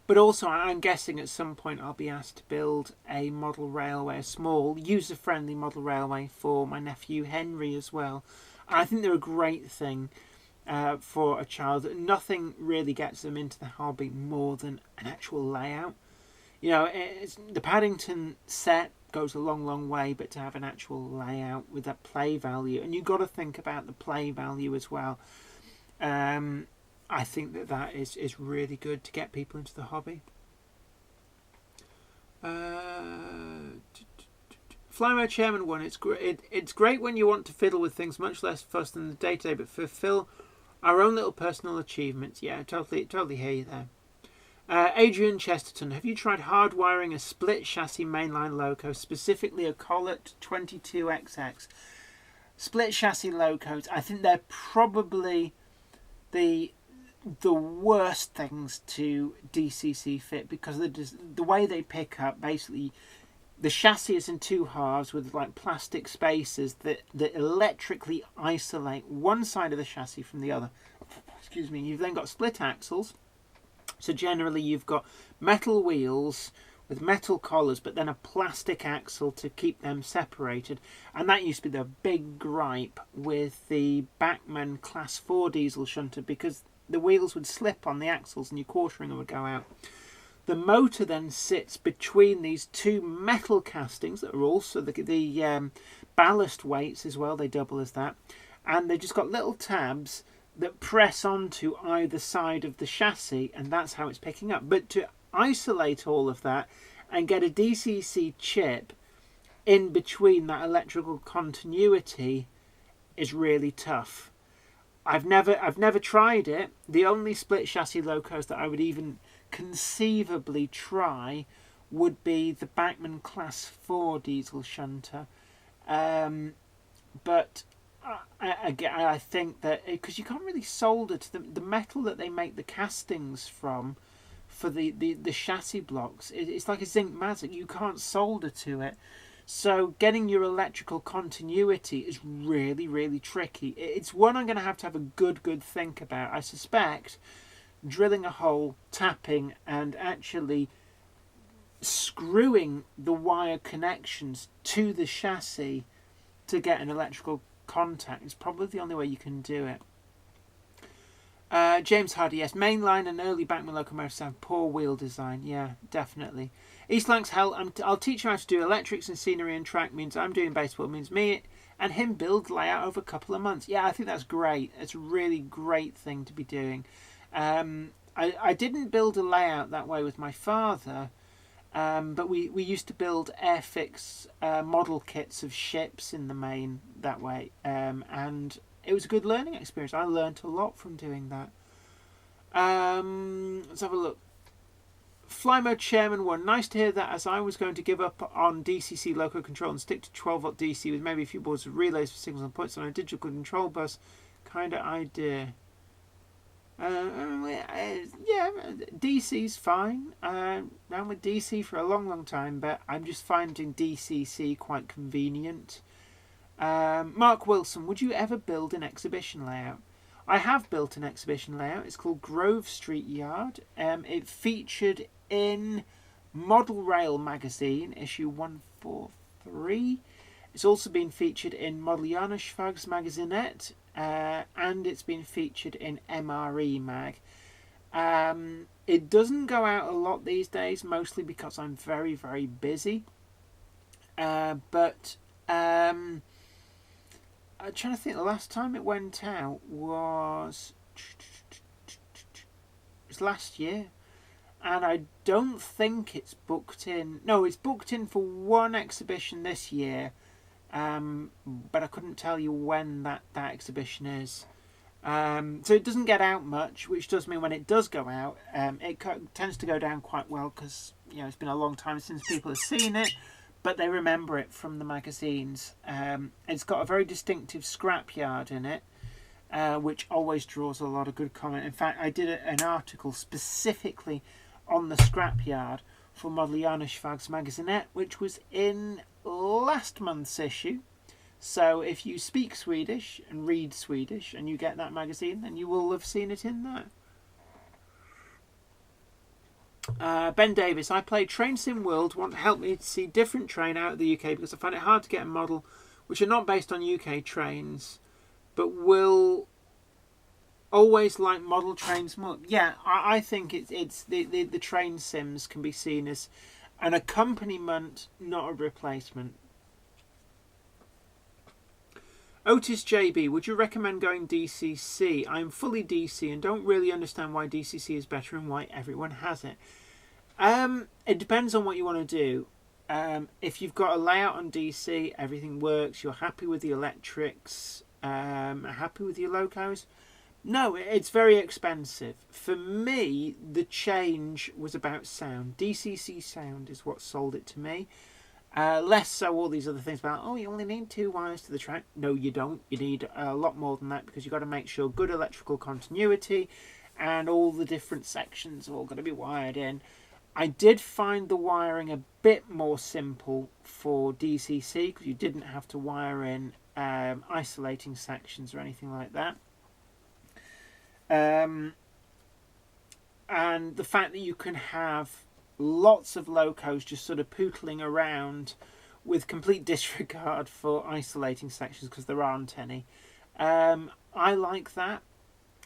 But also, I'm guessing at some point I'll be asked to build a model railway, a small, user-friendly model railway for my nephew Henry as well. And I think they're a great thing for a child. Nothing really gets them into the hobby more than an actual layout. You know, the Paddington set goes a long, long way, but to have an actual layout with that play value, and you've got to think about the play value as well. I think that is really good to get people into the hobby. Flymo Chairman 1, it's great when you want to fiddle with things, much less fuss than the day-to-day, but fulfill our own little personal achievements. Yeah, totally hear you there. Adrian Chesterton, have you tried hardwiring a split chassis mainline loco, specifically a Collett 22XX? Split chassis locos, I think they're probably the worst things to DCC fit, because the way they pick up, basically the chassis is in two halves with like plastic spacers that electrically isolate one side of the chassis from the other. Excuse me. You've then got split axles. So generally you've got metal wheels with metal collars, but then a plastic axle to keep them separated. And that used to be the big gripe with the BACHMANN Class 4 diesel shunter, because the wheels would slip on the axles and your quarter ringer would go out. The motor then sits between these two metal castings that are also the ballast weights as well. They double as that. And they've just got little tabs that press onto either side of the chassis, and that's how it's picking up. But to isolate all of that and get a DCC chip in between that electrical continuity is really tough. I've never tried it. The only split chassis locos that I would even conceivably try would be the BACHMANN Class 4 diesel shunter, but I think that because you can't really solder to the metal that they make the castings from for the chassis blocks, it's like a zinc matte. You can't solder to it, so getting your electrical continuity is really, really tricky. It's one I'm going to have a good think about. I suspect drilling a hole, tapping, and actually screwing the wire connections to the chassis to get an electrical contact is probably the only way you can do it. James Hardy, yes, mainline and early BACHMANN locomotives have poor wheel design. Yeah, definitely. East Lancs Hell, I'll teach you how to do electrics and scenery and track, means I'm doing baseball, means me and him build layout over a couple of months. Yeah, I think that's great. It's a really great thing to be doing. I didn't build a layout that way with my father, but we used to build Airfix model kits of ships in the main that way, and it was a good learning experience. I learnt a lot from doing that. Let's have a look. Flymo Chairman 1, nice to hear that, as I was going to give up on DCC loco control and stick to 12-volt DC with maybe a few boards of relays for signals and points on a digital control bus kind of idea. Yeah, DC's fine. Ran with DC for a long time, but I'm just finding DCC quite convenient. Mark Wilson, would you ever build an exhibition layout? I have built an exhibition layout. It's called Grove Street Yard. It featured in Model Rail magazine, issue 143. It's also been featured in Modelianerschwags Magazinette, and it's been featured in MRE Mag. It doesn't go out a lot these days, mostly because I'm very, very busy. But I'm trying to think, the last time it went out was last year. And I don't think it's booked in. No, it's booked in for one exhibition this year. But I couldn't tell you when that exhibition is. So it doesn't get out much, which does mean when it does go out, it tends to go down quite well, because it's been a long time since people have seen it, but they remember it from the magazines. It's got a very distinctive scrapyard in it, which always draws a lot of good comment. In fact, I did an article specifically on the scrapyard for Modeliana Schwags Magazine, which was in last month's issue. So if you speak Swedish and read Swedish and you get that magazine, then you will have seen it in there. Ben Davis, I play Train Sim World, want to help me to see different train out of the UK because I find it hard to get a model which are not based on UK trains but will always like model trains more. Yeah, I think it's the train sims can be seen as an accompaniment, not a replacement. Otis JB, would you recommend going DCC? I'm fully DC and don't really understand why DCC is better and why everyone has it. It depends on what you want to do. If you've got a layout on DC, everything works, you're happy with the electrics, happy with your locos. No, it's very expensive. For me, the change was about sound. DCC sound is what sold it to me. Less so all these other things about, you only need 2 wires to the track. No, you don't. You need a lot more than that because you've got to make sure good electrical continuity and all the different sections are all going to be wired in. I did find the wiring a bit more simple for DCC because you didn't have to wire in isolating sections or anything like that. And the fact that you can have lots of locos just sort of pootling around with complete disregard for isolating sections because there aren't any. I like that,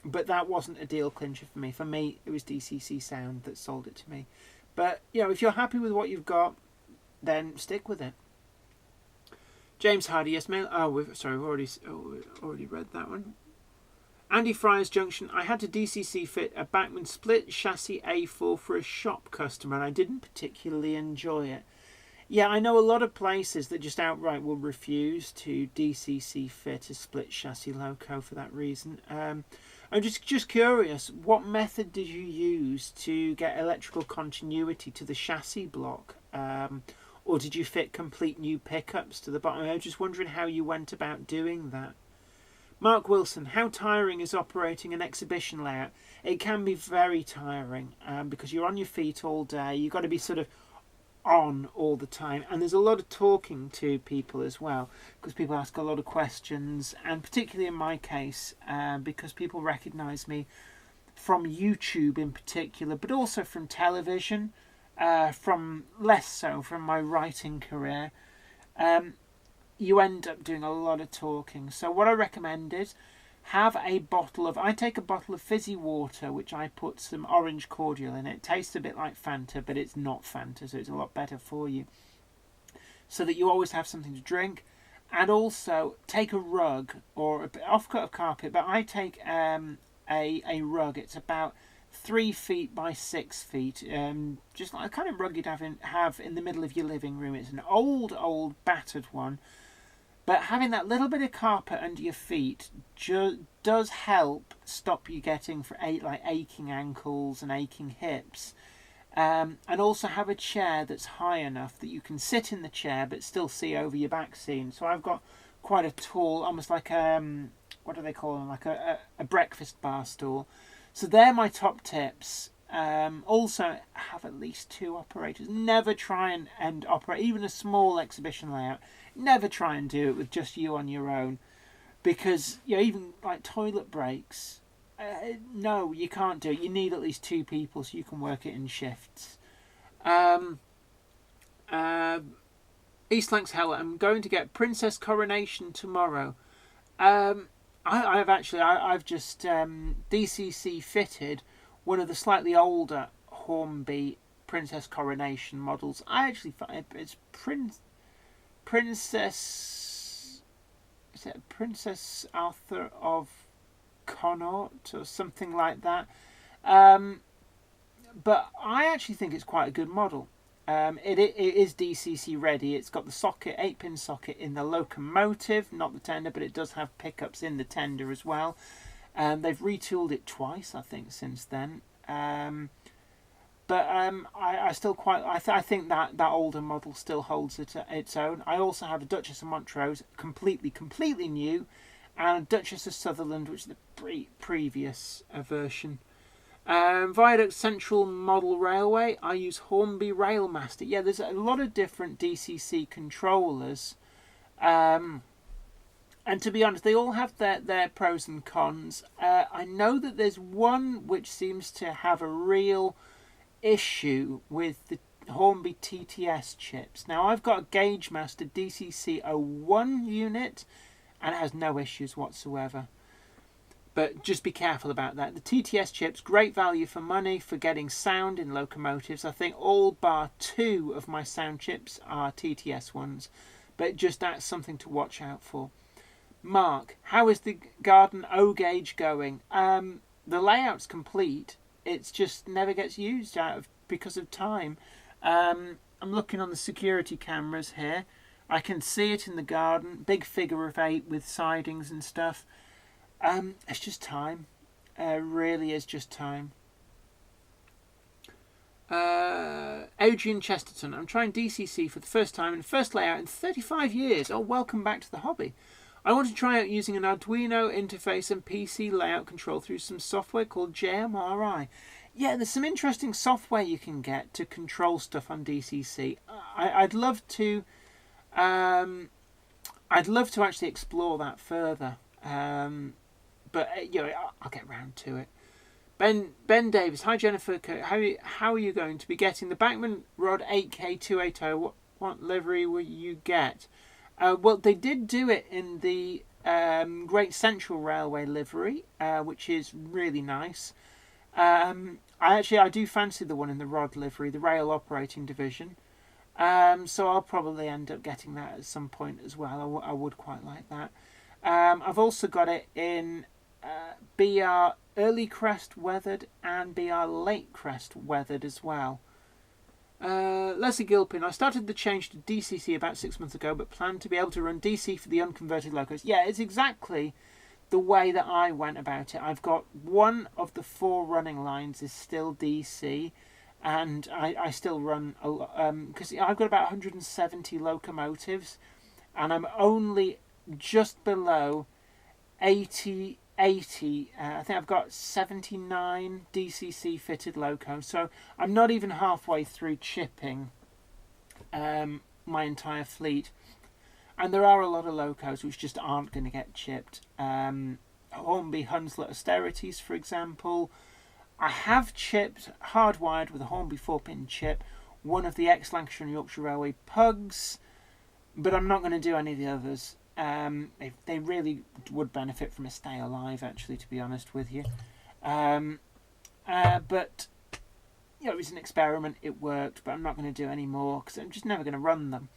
but that wasn't a deal clincher for me. For me, it was DCC sound that sold it to me. But, if you're happy with what you've got, then stick with it. James Hardy, yes, mail. We've already read that one. Andy Fryer's Junction. I had to DCC fit a BACHMANN split chassis A4 for a shop customer and I didn't particularly enjoy it. Yeah, I know a lot of places that just outright will refuse to DCC fit a split chassis loco for that reason. I'm just curious, what method did you use to get electrical continuity to the chassis block? Or did you fit complete new pickups to the bottom? I'm just wondering how you went about doing that. Mark Wilson, how tiring is operating an exhibition layout? It can be very tiring because you're on your feet all day. You've got to be sort of on all the time. And there's a lot of talking to people as well because people ask a lot of questions. And particularly in my case, because people recognise me from YouTube in particular, but also from television, from less so from my writing career. You end up doing a lot of talking. So what I recommend is I take a bottle of fizzy water, which I put some orange cordial in it. It tastes a bit like Fanta, but it's not Fanta, so it's a lot better for you. So that you always have something to drink. And also take a rug or an offcut of carpet, but I take a rug. It's about 3 feet by 6 feet, just like a kind of rug you'd have in the middle of your living room. It's an old battered one. But having that little bit of carpet under your feet does help stop you getting aching ankles and aching hips. And also have a chair that's high enough that you can sit in the chair but still see over your back scene. So I've got quite a tall, almost like what do they call them? Like a breakfast bar stool. So they're my top tips. Also have at least 2 operators. Never try and operate even a small exhibition layout. Never try and do it with just you on your own, because even like toilet breaks, no, you can't do it. You need at least 2 people so you can work it in shifts. Eastlanks Hella, I'm going to get Princess Coronation tomorrow. I've just DCC fitted one of the slightly older Hornby Princess Coronation models. I actually find it's Princess Arthur of Connaught or something like that. But I actually think it's quite a good model. It is DCC ready. It's got the socket, 8-pin socket in the locomotive, not the tender, but it does have pickups in the tender as well. They've retooled it twice, I think, since then. I still I think that older model still holds its own. I also have a Duchess of Montrose, completely new, and Duchess of Sutherland, which is the previous version. Viaduct Central Model Railway, I use Hornby Railmaster. Yeah, there's a lot of different DCC controllers. And to be honest, they all have their pros and cons. I know that there's one which seems to have a real issue with the Hornby TTS chips. Now, I've got a GaugeMaster DCC01 unit, and it has no issues whatsoever. But just be careful about that. The TTS chips, great value for money for getting sound in locomotives. I think all bar 2 of my sound chips are TTS ones. But just that's something to watch out for. Mark, how is the Garden O gauge going? The layout's complete. It just never gets used because of time. I'm looking on the security cameras here. I can see it in the garden. Big figure of 8 with sidings and stuff. It's just time. Really is just time. Adrian Chesterton. I'm trying DCC for the first time and first layout in 35 years. Oh, welcome back to the hobby. I want to try out using an Arduino interface and PC layout control through some software called JMRI. Yeah, there's some interesting software you can get to control stuff on DCC. I'd love to actually explore that further. But I'll get round to it. Ben Davis, hi Jennifer. How are you going to be getting the BACHMANN Rod 8K280? What livery will you get? Well, they did do it in the Great Central Railway livery, which is really nice. I do fancy the one in the Rod livery, the Rail Operating Division. So I'll probably end up getting that at some point as well. I would quite like that. I've also got it in BR Early Crest Weathered and BR Late Crest Weathered as well. Leslie Gilpin, I started the change to DCC about 6 months ago, but plan to be able to run DC for the unconverted locos. Yeah, it's exactly the way that I went about it. I've got one of the 4 running lines is still DC, and I still run because I've got about 170 locomotives, and I'm only just below 80. I think I've got 79 DCC fitted locos, so I'm not even halfway through chipping my entire fleet. And there are a lot of locos which just aren't going to get chipped. Hornby Hunslet Austerities, for example. I have chipped, hardwired with a Hornby 4-pin chip, one of the ex-Lancashire and Yorkshire Railway pugs, but I'm not going to do any of the others. They really would benefit from a stay alive, actually, to be honest with you. But it was an experiment. It worked, but I'm not going to do any more because I'm just never going to run them.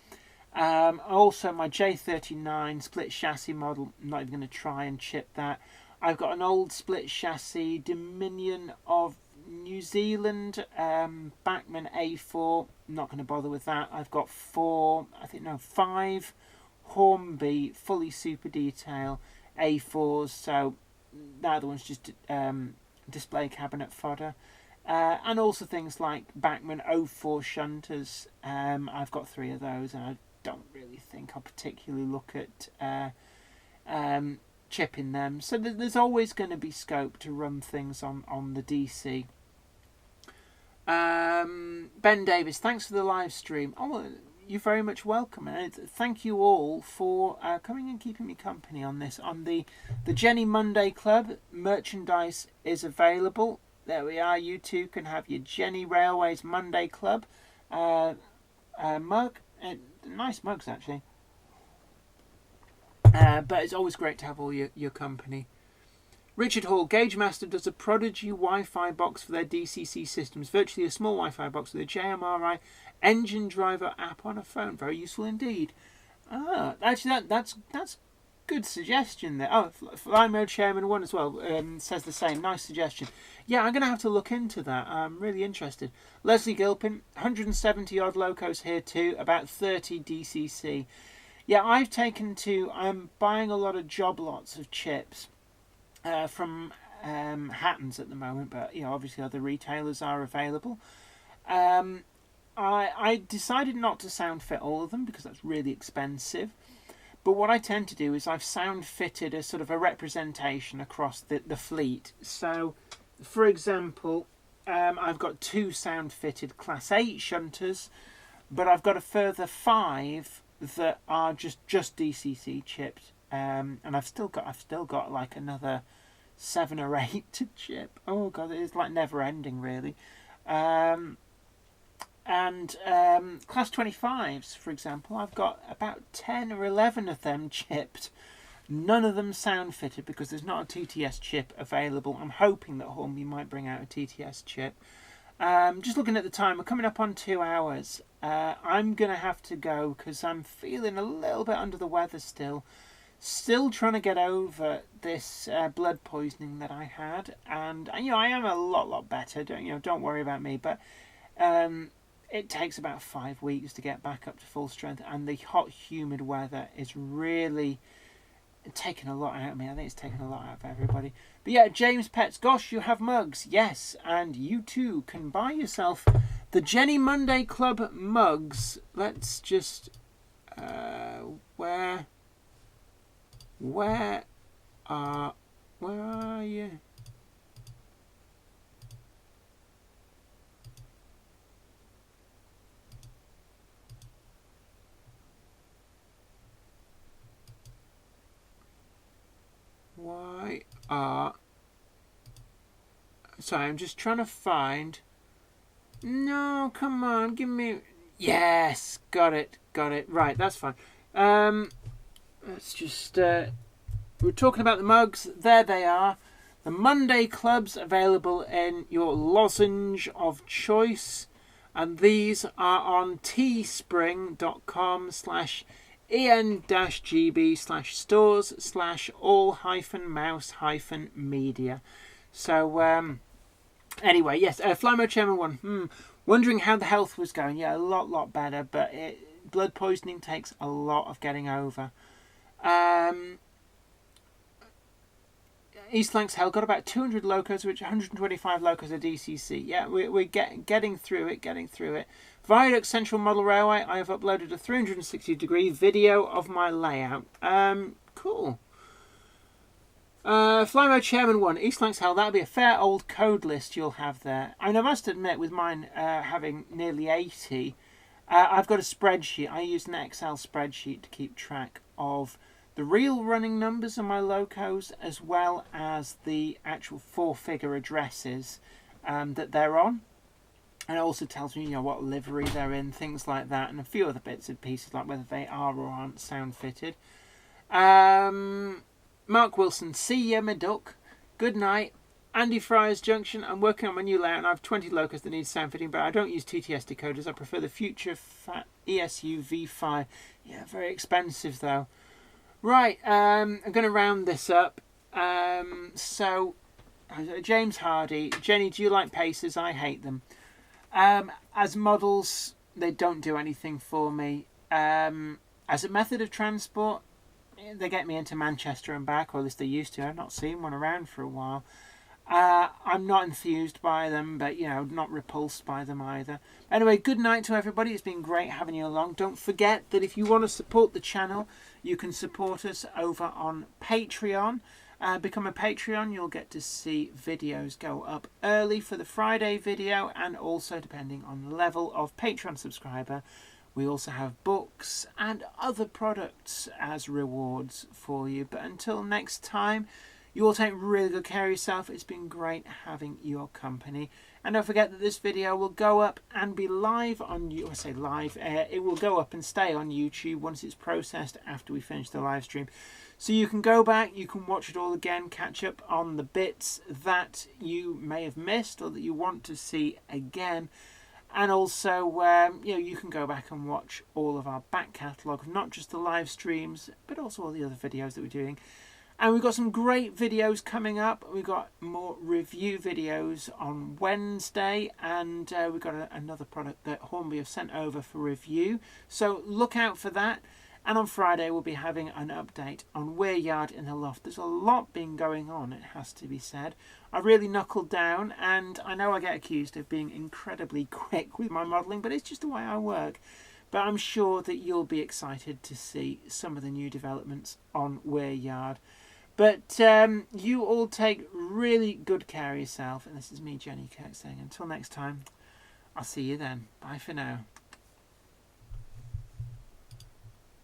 Also, my J39 split chassis model, I'm not even going to try and chip that. I've got an old split chassis Dominion of New Zealand BACHMANN A4. I'm not going to bother with that. I've got 5 Hornby fully super detail A4s, so the other one's just display cabinet fodder. And also things like BACHMANN 04 shunters. I've got 3 of those, and I don't really think I'll particularly look at chipping them. So there's always going to be scope to run things on the DC. Ben Davis, thanks for the live stream. Oh, you're very much welcome, and thank you all for coming and keeping me company on this. On the Jenny Monday Club, merchandise is available. There we are. You too can have your Jenny Railways Monday Club mug. Nice mugs, actually. But it's always great to have all your company. Richard Hall, GaugeMaster does a prodigy Wi-Fi box for their DCC systems. Virtually a small Wi-Fi box with a JMRI engine driver app on a phone. Very useful indeed. Actually, that's good suggestion there. Oh, Fly Mode Chairman 1 as well says the same. Nice suggestion. Yeah, I'm going to have to look into that. I'm really interested. Leslie Gilpin, 170 odd locos here too, about 30 DCC. Yeah, I'm buying a lot of job lots of chips from Hatton's at the moment, but obviously other retailers are available. I decided not to sound fit all of them because that's really expensive. But what I tend to do is I've sound fitted a sort of a representation across the fleet. So, for example, I've got 2 sound fitted Class 8 shunters, but I've got a further 5 that are just DCC chipped, and I've still got like another 7 or 8 to chip. Oh god, it's like never ending really. And Class 25s, for example, I've got about 10 or 11 of them chipped. None of them sound fitted because there's not a TTS chip available. I'm hoping that Hornby might bring out a TTS chip. Just looking at the time, we're coming up on 2 hours. I'm going to have to go because I'm feeling a little bit under the weather still. Still trying to get over this blood poisoning that I had. And I am a lot better. Don't worry about me. But it takes about 5 weeks to get back up to full strength. And the hot, humid weather is really taken a lot out of me. I think it's taken a lot out of everybody. But yeah, James Pets, gosh, you have mugs. Yes, and you too can buy yourself the Jenny Monday Club mugs. Let's just where are you? Sorry, I'm just trying to find. No, come on, give me. Yes, got it. Right, that's fine. Let's just. We're talking about the mugs. There they are. The Monday Clubs available in your lozenge of choice, and these are on teespring.com/en-gb/stores/all-mouse-media. So, anyway, yes, Fly Mode Chairman 1. Wondering how the health was going. Yeah, a lot better, but blood poisoning takes a lot of getting over. East Lancs Hell got about 200 locos, which 125 locos are DCC. Yeah, we're getting through it. Viaduct Central Model Railway, I have uploaded a 360-degree video of my layout. Cool. Fly Mode Chairman 1, East Lancs Hell, that'll be a fair old code list you'll have there. And I must admit, with mine having nearly 80, I've got a spreadsheet. I use an Excel spreadsheet to keep track of the real running numbers of my locos, as well as the actual 4-figure addresses that they're on. And it also tells me, what livery they're in, things like that, and a few other bits and pieces, like whether they are or aren't sound fitted. Mark Wilson, see ya, my duck. Good night. Andy Fryers Junction, I'm working on my new layout and I have 20 locos that need sound fitting, but I don't use TTS decoders. I prefer the Future Fat ESU V5. Yeah, very expensive though. Right, I'm going to round this up. So, James Hardy, Jenny, do you like Pacers? I hate them. As models, they don't do anything for me. As a method of transport, they get me into Manchester and back, or at least they used to. I've not seen one around for a while. I'm not enthused by them, but not repulsed by them either. Anyway, good night to everybody. It's been great having you along. Don't forget that if you want to support the channel, you can support us over on Patreon. Become a Patreon, you'll get to see videos go up early for the Friday video, and also, depending on the level of Patreon subscriber, we also have books and other products as rewards for you. But until next time, you all take really good care of yourself. It's been great having your company. And don't forget that this video will go up and be live on it will go up and stay on YouTube once it's processed after we finish the live stream. So you can go back, you can watch it all again, catch up on the bits that you may have missed or that you want to see again. And also, you can go back and watch all of our back catalogue, not just the live streams, but also all the other videos that we're doing. And we've got some great videos coming up. We've got more review videos on Wednesday, and we've got another product that Hornby have sent over for review. So look out for that. And on Friday, we'll be having an update on Weir Yard in the Loft. There's a lot been going on, it has to be said. I've really knuckled down, and I know I get accused of being incredibly quick with my modelling, but it's just the way I work. But I'm sure that you'll be excited to see some of the new developments on Weir Yard. But you all take really good care of yourself. And this is me, Jenny Kirk, saying until next time, I'll see you then. Bye for now.